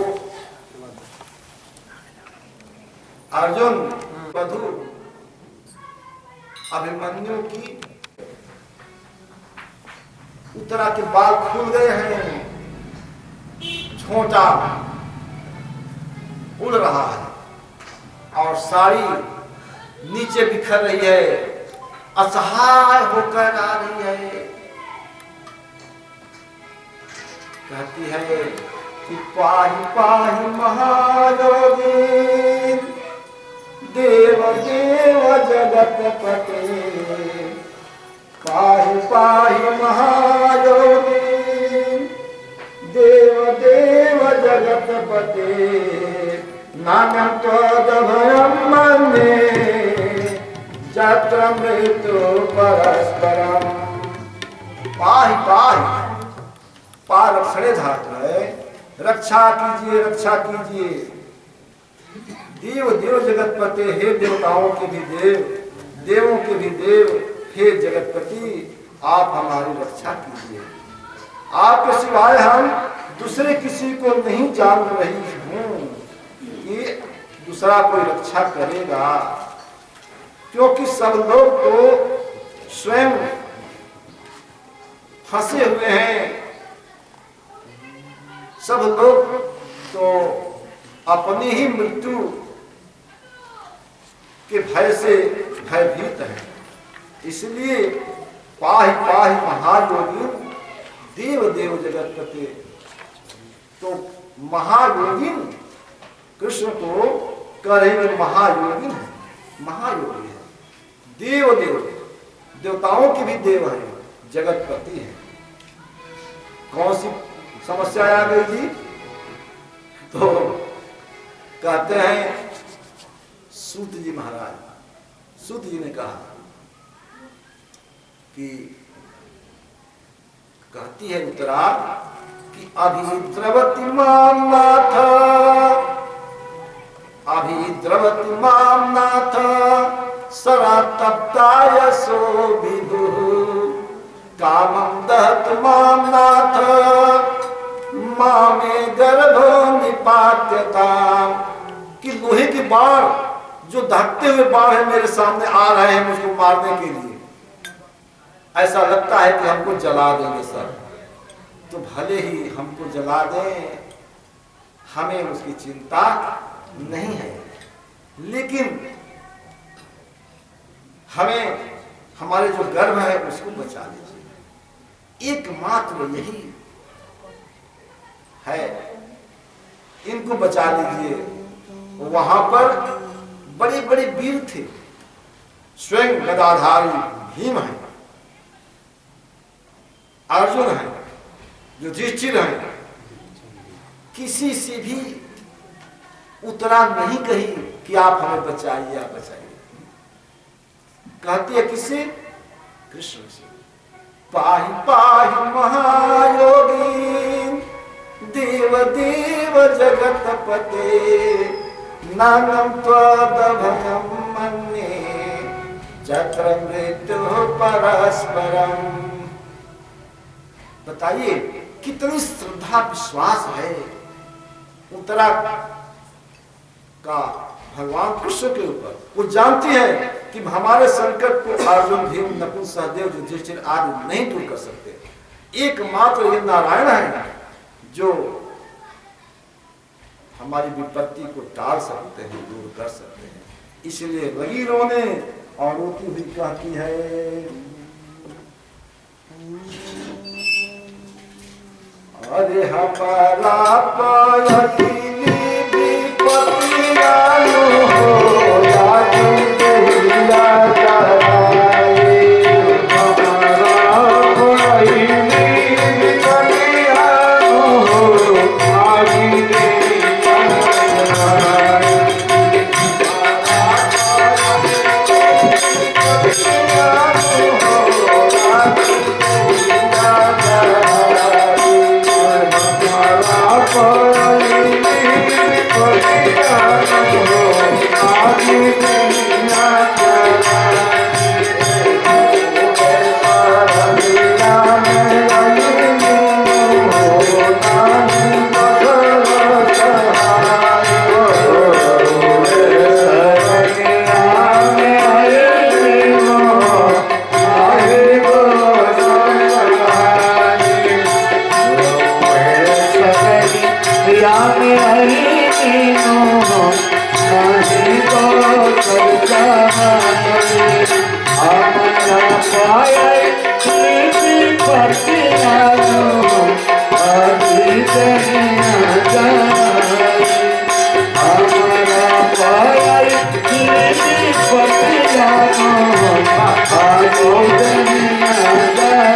अर्जुन वधु अभिमन्यु की उत्तरा के बाल खुल गए हैं, झोंटा उड़ रहा है और साड़ी नीचे बिखर रही है, असहाय होकर आ रही है। कहती है कि पाहि पाहि महायोगी देव देव जगतपते, पाहि पाहि महायोगी देव देव जगतपते, नान्यं त्वदभयं मन्ये यत्र मृत्यु परस्परम। पाहि पाहि, पार अक्षरे धातु है, रक्षा कीजिए रक्षा कीजिए। देव देव जगतपते, हे देवताओं के भी देव, देवों के भी देव, हे जगतपति आप हमारी रक्षा कीजिए। आपके सिवाय हम दूसरे किसी को नहीं जान रही हूं कि दूसरा कोई रक्षा करेगा, क्योंकि सब लोग तो स्वयं फंसे हुए हैं, सब लोग तो अपनी ही मृत्यु के भय से भयभीत हैं। इसलिए पाहि पाहि महायोगी देव देव जगतपते, तो महायोगिन कृष्ण को करेंगे महायोगिन है, महायोगी है, देव देव देवताओं के भी देव है, जगतपति है। कौन सी समस्या आ गई थी? तो कहते हैं सूत जी महाराज, सूत जी ने कहा कि कहती है उत्तरा कि अभिद्रवति मां नाथ, अभिद्रवति मां नाथ सरातप्ताय सो विदु, कामं दहत मां नाथ मामे गर्भो निपात्यता। कि लोहे के बाण जो दहकते हुए बाण है मेरे सामने आ रहे हैं मुझको मारने के लिए, ऐसा लगता है कि हमको जला देंगे सर। तो भले ही हमको जला दें, हमें उसकी चिंता नहीं है, लेकिन हमें हमारे जो गर्भ है उसको बचा लीजिए। एकमात्र यही है, इनको बचा लीजिए। वहां पर बड़े बड़े वीर थे, स्वयं गदाधारी भीम है, अर्जुन है, युधिष्ठिर है, किसी से भी उतरा नहीं कही कि आप हमें बचाइए आप बचाइए। कहती है किससे? कृष्ण से। पाहि पाहि महायोगी देव देव जगतपते, नान्यं त्वदभयं मन्ये यत्र मृत्यु परस्परम। बताइए कितनी श्रद्धा विश्वास है उत्तरा का भगवान कृष्ण के ऊपर। वो जानती है कि हमारे संकट को अर्जुन भीम नकुल सहदेव युधिष्ठिर आदि नहीं दूर कर सकते, एकमात्र ये नारायण है जो हमारी विपत्ति को टाल सकते हैं, दूर कर सकते हैं। इसलिए लगी रोने और रोती हुई कहती है अरे हमारा पायली विपत्ति आयो हो लागी देहिया जाए, हमारा पायली विपत्ति आयो हो लागी देहिया जाए, हमारा दरिया में आई तीनों नहीं तो करता हमारा पाया नीति पतिया अभी दुनिया जाए हमारा पाया नीति पतिया अभी दुनिया जाए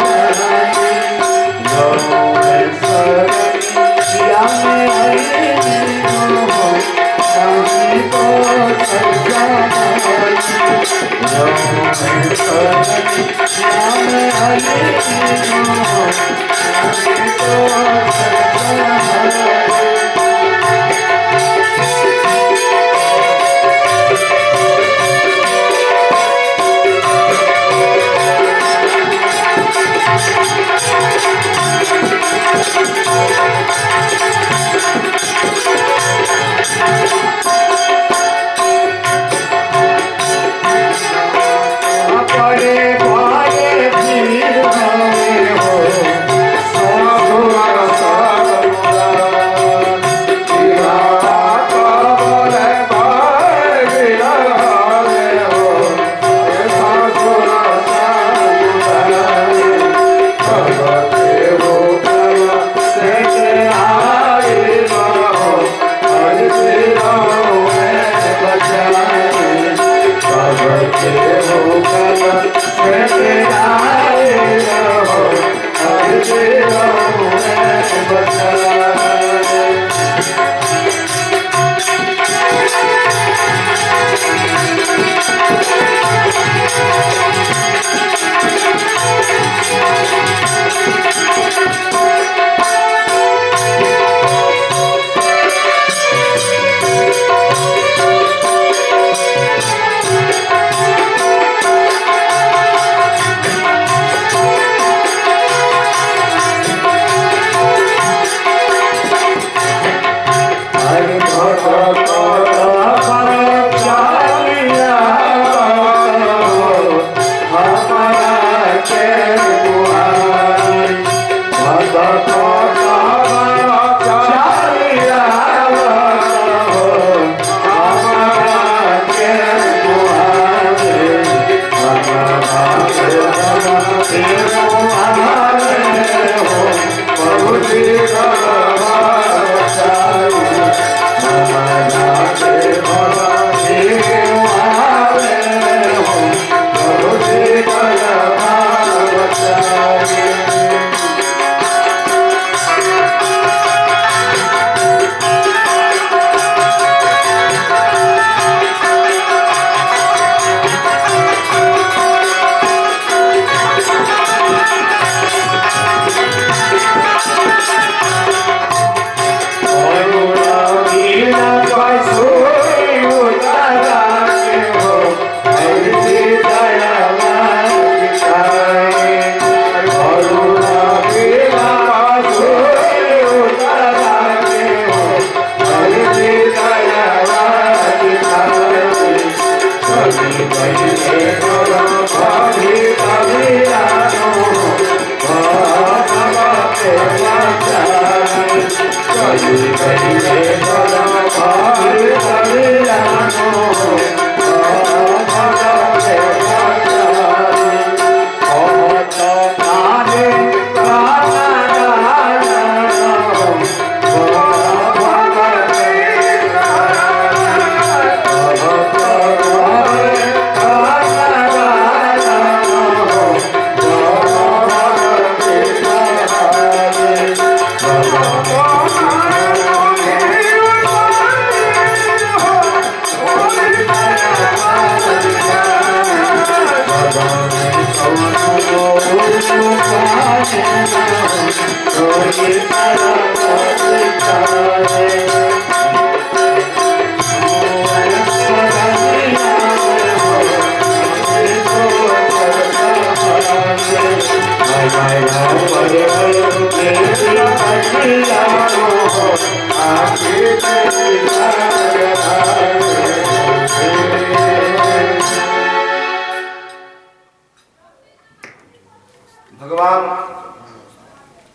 भगवान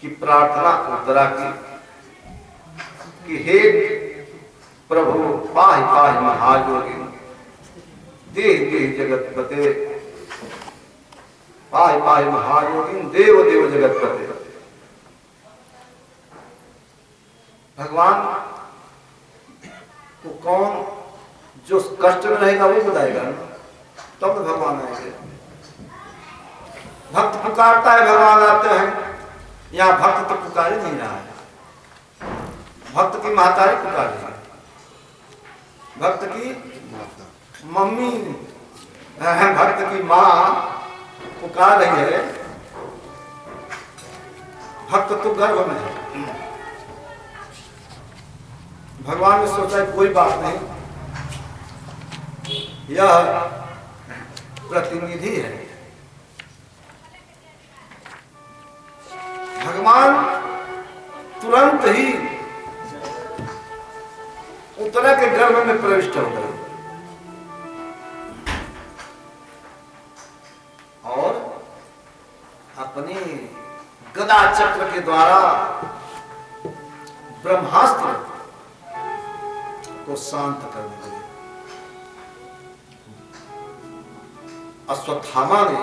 की प्रार्थना उत्तरा की कि हे प्रभु पाहि पाहि महायोगी देह देह जगतपते, पाहि पाहि महायोगी देव देव जगतपते। भगवान को कौन जो कष्ट में रहेगा वो बताएगा, तब तो भगवान आएंगे। भक्त पुकारता है, भगवान आते हैं। यहाँ भक्त तो पुकार ही नहीं रहा है, भक्त की महतारी पुकार रही है, भक्त की मम्मी, भक्त की माँ पुकार रही है। भक्त तो गर्भ में है। भगवान ने सोचा कोई बात नहीं, यह प्रतिनिधि है। भगवान तुरंत ही उत्तरा के गर्भ में प्रविष्ट हो गए और अपने गदा चक्र के द्वारा ब्रह्मास्त्र को शांत करने लगे। अश्वत्थामा ने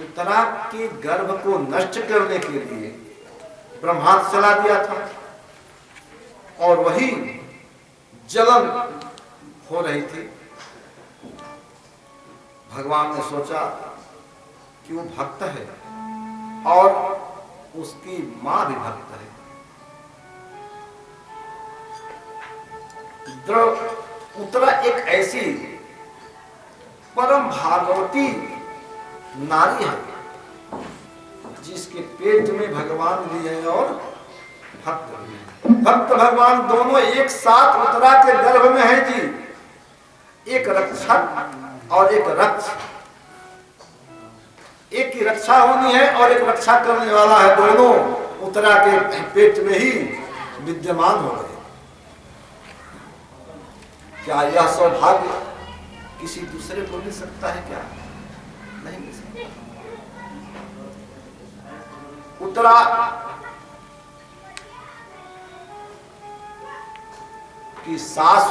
उत्तरा के गर्भ को नष्ट करने के लिए ब्रह्मास्त्र चला दिया था और वही जलन हो रही थी। भगवान ने सोचा कि वो भक्त है और उसकी मां भी भक्त है। उत्तरा एक ऐसी परम भागवती नारी है जिसके पेट में भगवान भी है और भक्त भी है। भक्त भगवान दोनों एक साथ उत्तरा के गर्भ में है जी। एक रक्षक और एक रक्ष, एक की रक्षा होनी है और एक रक्षा करने वाला है, दोनों उत्तरा के पेट में ही विद्यमान हो गए। क्या यह सौभाग्य किसी दूसरे को मिल सकता है? क्या नहीं मिल सकता। उत्तरा की सास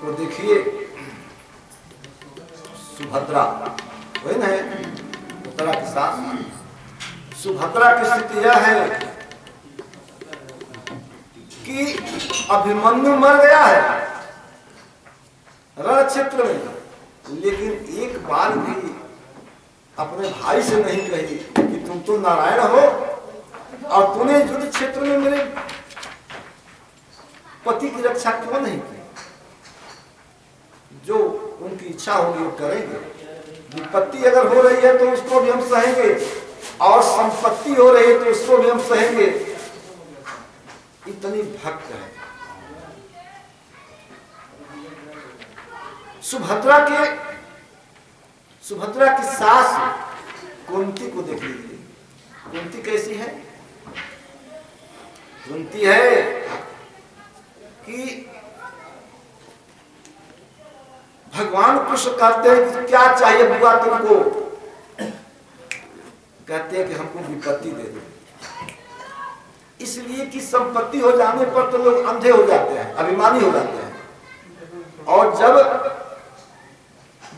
को देखिए, सुभद्रा वही ना है उत्तरा की सास। सुभद्रा की स्थिति यह है कि अभिमन्यु मर गया है रण क्षेत्र में, लेकिन एक बार भी अपने भाई से नहीं कही कि तुम तो नारायण हो और तूने युद्ध क्षेत्र में मेरे पति की रक्षा क्यों नहीं की। जो उनकी इच्छा होगी वो करेंगे। विपत्ति अगर हो रही है तो उसको भी हम सहेंगे और संपत्ति हो रही है तो उसको भी हम सहेंगे। इतनी भक्त है। सुभद्रा की सास कुंती को देख लीजिए। कुंती कैसी है? कुंती है कि भगवान कृष्ण कहते हैं कि क्या चाहिए बुआ तुमको? कहते हैं कि हमको विपत्ति दे दो। इसलिए कि संपत्ति हो जाने पर तो लोग अंधे हो जाते हैं, अभिमानी हो जाते हैं, और जब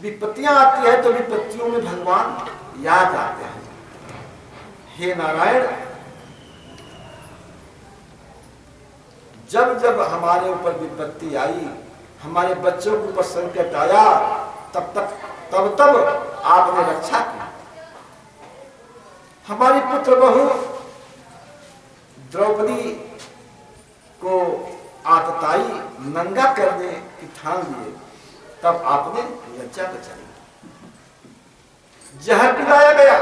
विपत्तियां आती है तो विपत्तियों में भगवान याद आते हैं। हे नारायण, जब जब हमारे ऊपर विपत्ति आई, हमारे बच्चों के ऊपर संकट आया, तब आपने रक्षा की। हमारी पुत्र बहू द्रौपदी को आतताई नंगा करने की ठान लिए, तब आपने लज्जा बचाई। जहर पिलाया गया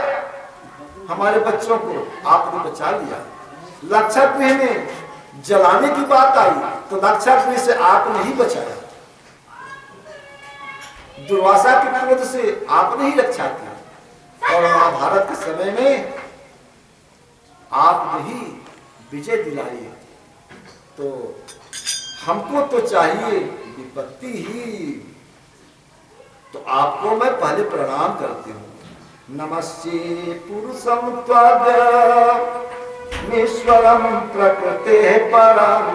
हमारे बच्चों को, आपने बचा लिया। लाक्षागृह में जलाने की बात आई तो लाक्षागृह से आपने ही बचाया। दुर्वासा के क्रोध से आपने ही रक्षा की, और महाभारत के समय में आपने ही विजय दिलाई। तो हमको तो चाहिए विपत्ति ही। तो आपको मैं पहले प्रणाम करती हूँ नमस्ते पुरुषं त्वाद्यमीश्वरं प्रकृते परम।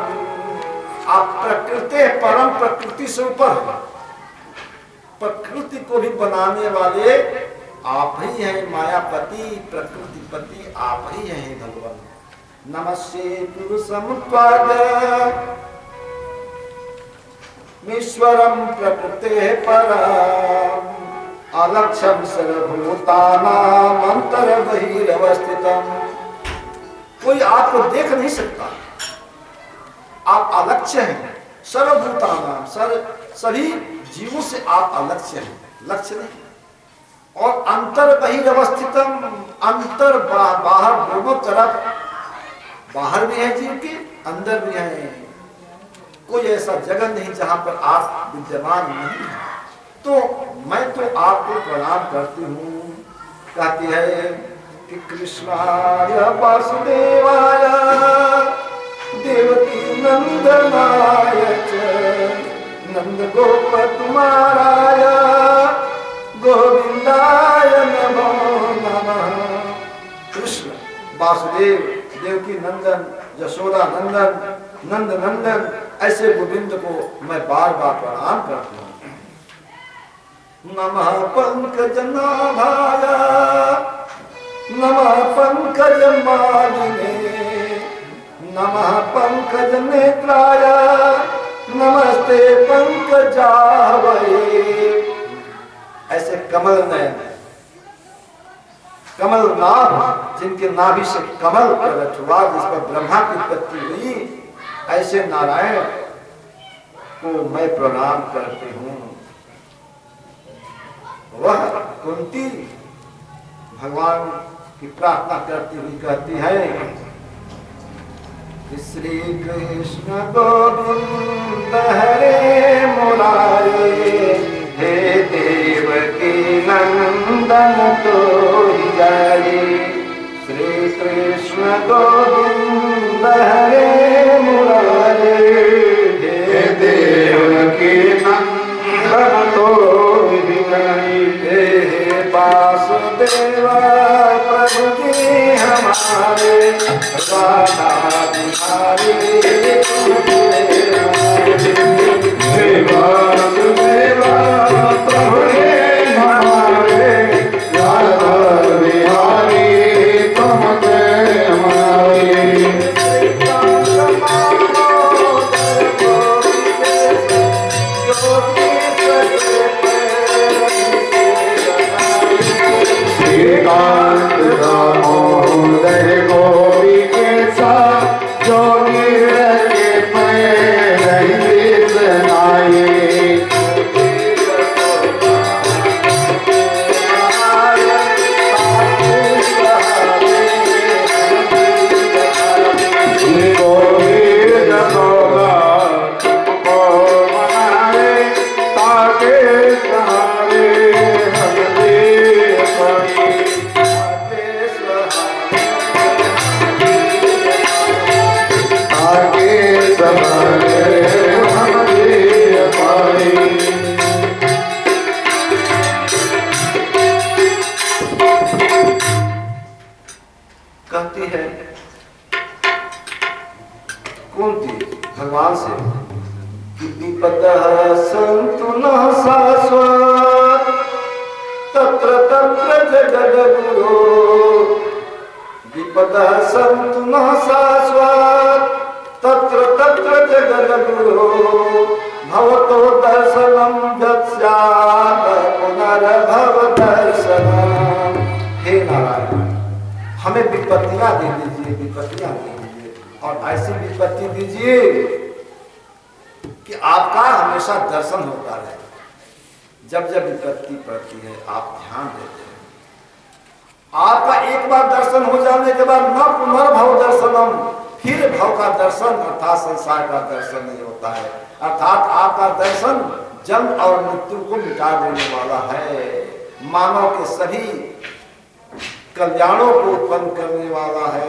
आप प्रकृते परम, प्रकृति से ऊपर है। प्रकृति को भी बनाने वाले आप ही हैं, मायापति प्रकृतिपति आप ही हैं भगवान। नमस्ते पुरुषं त्वाद्यमीश्वरं प्रकृते परम। अलक्ष्यं सर्वभूतानां अंतर्बहिरवस्थितम्। कोई आपको देख नहीं सकता, आप अलक्ष्य हैं। सर्वभूतानां, सभी जीवों से आप अलक्ष्य हैं, लक्ष्य नहीं। और अंतर्बहिरवस्थितम्, अंतर बाहर दोनों तरफ, बाहर भी है जीव के, अंदर भी है। कोई ऐसा जगह नहीं जहां पर आप विद्यमान नहीं है। तो मैं तो आपको प्रणाम करती हूँ। कहती है कि कृष्णाय वासुदेवाय देवकी नंदनाय च नंद गोप कुमाराय गोविंदाय नमो नमः। कृष्ण वासुदेव, देवकी नंदन, यशोदा नंदन, नंद नंदन, ऐसे गोविंद को मैं बार बार प्रणाम करती हूँ। नमः पंकजनाभाय नमः पंकजमालिने नमः पंकजनेत्राय नमस्ते पंकजावये। ऐसे कमल नयन, कमल नाभ, जिनके नाभि से कमल प्रकट हुआ, जिस पर ब्रह्मा की उत्पत्ति हुई, ऐसे नारायण को मैं प्रणाम करती हूँ। वह कुंती भगवान की प्रार्थना करती हुई कहती है कि श्री कृष्ण गोविंद हरे मुरारे हे देवकी नंदन तोहि जाए। श्री कृष्ण गोविंद हरे मुरारे हे देवकी नंदन तोहि जाए। वासुदेवा प्रभु जी हमारे राधा बिहारी वासुदेवा प्रभु जी हमारे राधा बिहारी तुम हमारे। श्रीकांत दामोदर गोपी के साथ जोगी के पैर सुनाए। कहती है कुंती भगवान से कि विपदः सन्तु न शाश्वत तत्र तत्र जगद्गुरो। विपदः सन्तु न शाश्वत तत्र तत्र जगद्गुरो। भवतो दर्शनं यत्स्यात् पुनर्भव दर्शनम्। हे नारायण, हमें विपत्तियां दे दीजिए, विपत्तियां दे दीजिए, और ऐसी विपत्ति दीजिए कि आपका हमेशा दर्शन होता रहे। जब जब विपत्ति पड़ती है आप ध्यान देते हैं, आपका एक बार दर्शन हो जाने के बाद न पुनर्भव दर्शनम, फिर भव का दर्शन अर्थात संसार का दर्शन नहीं होता है। अर्थात आपका दर्शन जन्म और मृत्यु को मिटा देने वाला है, मानव के सभी कल्याणों को उत्पन्न करने वाला है।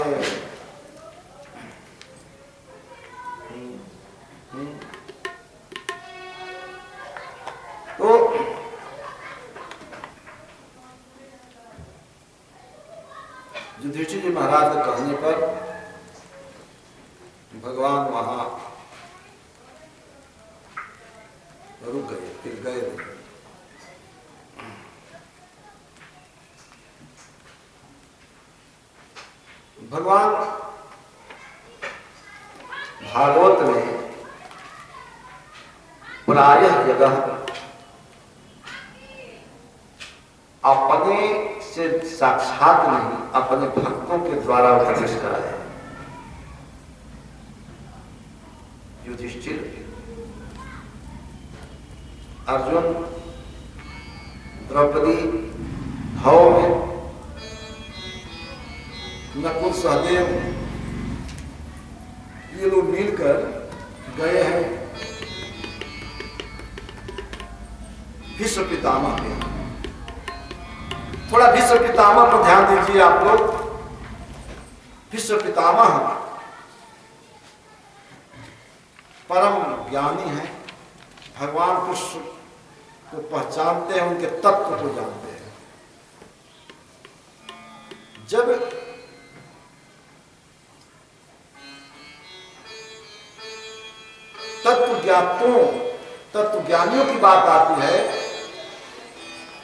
तो युधिष्ठिर जी महाराज के कहने पर भगवान वहां रुक गए, फिर गए नहीं। भगवान भागवत में प्रायः जगह अपने से साक्षात नहीं, अपने भक्तों के द्वारा उपदेश कराया। युधिष्ठिर, अर्जुन, द्रौपदी, भव में नकुल, सहदेव, ये लोग मिलकर गए हैं भीष्म पितामह के। थोड़ा भीष्म पितामह पर ध्यान दीजिए आप लोग। भीष्म पितामह परम ज्ञानी हैं, भगवान कृष्ण को पहचानते हैं, उनके तत्व को जानते हैं। जब तत्वज्ञानियों की बात आती है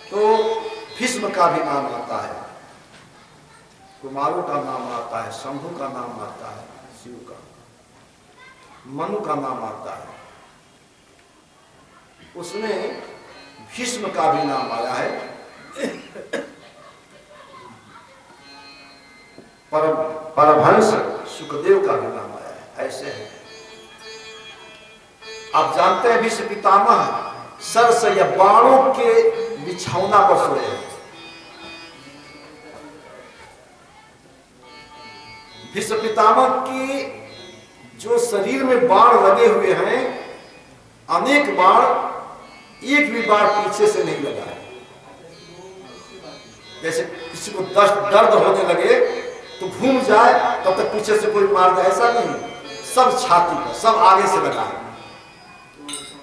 तो भीष्म का भी नाम आता है, कुमारों का नाम आता है, शंभु का नाम आता है, शिव का, मनु का नाम आता है। उसमें भीष्म का भी नाम आया है। परमहंस सुखदेव का भी नाम आया है। ऐसे है, आप जानते हैं भीष्म पितामह सरस या बाणों के बिछौना पर सोए हैं। भीष्म पितामह की जो शरीर में बाण लगे हुए हैं, अनेक बाण, एक भी बाण पीछे से नहीं लगा है। जैसे किसी को दर्द होने लगे तो घूम जाए तब तक पीछे से कोई मार दे, ऐसा नहीं, सब छाती पर, सब आगे से लगा है।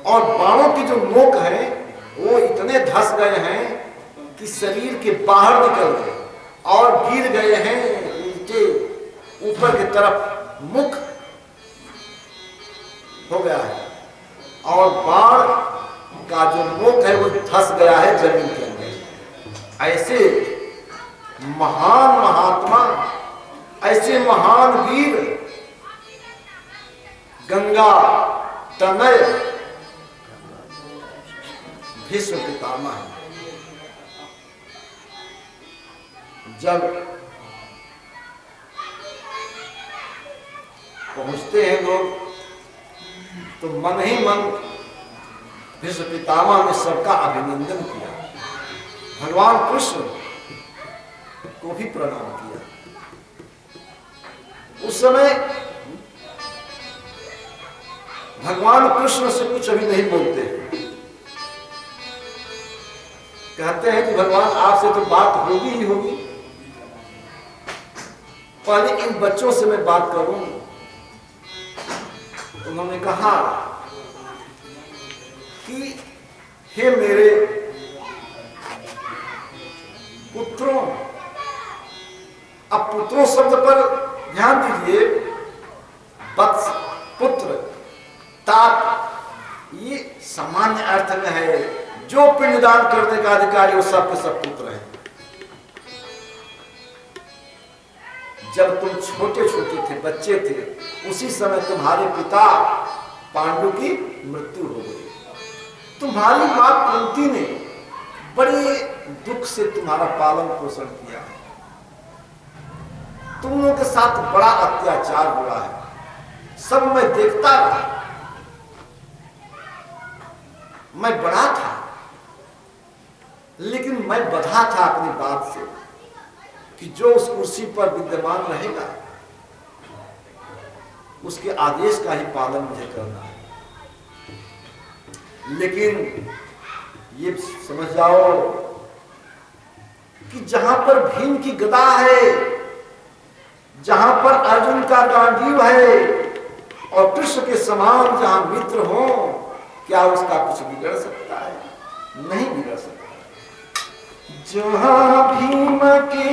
और बाणों की जो नोक है वो इतने धस गए हैं कि शरीर के बाहर निकल गए और गिर गए हैं उल्टे ऊपर की तरफ, मुख हो गया है और बाण का जो नोक है वो धस गया है जमीन के अंदर। ऐसे महान महात्मा, ऐसे महान वीर, गंगा तनय भीष्म पितामह है। जब पहुंचते हैं लोग तो मन ही मन भीष्म पितामह ने सबका अभिनंदन किया, भगवान कृष्ण को भी प्रणाम किया। उस समय भगवान कृष्ण से कुछ अभी नहीं बोलते हैं, कहते हैं कि भगवान आपसे तो बात होगी ही होगी, पहले इन बच्चों से मैं बात करूं। उन्होंने कहा कि हे मेरे पुत्रों, अब पुत्रों शब्द पर ध्यान दीजिए। वत्स, पुत्र, तात, ये सामान्य अर्थ में है। जो पिंडदान करने का अधिकारी वो सबके सब पुत्र हैं। जब तुम छोटे छोटे थे, बच्चे थे, उसी समय तुम्हारे पिता पांडु की मृत्यु हो गई। तुम्हारी मां कुंती ने बड़े दुख से तुम्हारा पालन पोषण किया। तुम लोगों के साथ बड़ा अत्याचार हुआ है, सब मैं देखता रहा। मैं बड़ा था लेकिन मैं बधा था अपनी बात से कि जो उस कुर्सी पर विद्यमान रहेगा उसके आदेश का ही पालन मुझे करना है। लेकिन ये समझ जाओ कि जहां पर भीम की गदा है, जहां पर अर्जुन का गांडीव है और कृष्ण के समान जहां मित्र हो, क्या उसका कुछ बिगड़ सकता है? नहीं बिगड़ सकता। जहां भीम के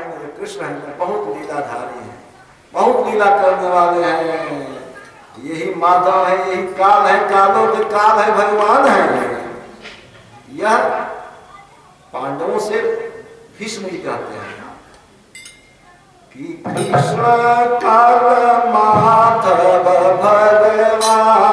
मेरे कृष्ण हैं, बहुत लीलाधारी हैं, बहुत लीला करने वाले हैं। यही माधव है, यही काल है, कालों के काल है, भगवान है। यह पांडवों से भीष्म जी कहते हैं कि कृष्ण काल माधव भगवान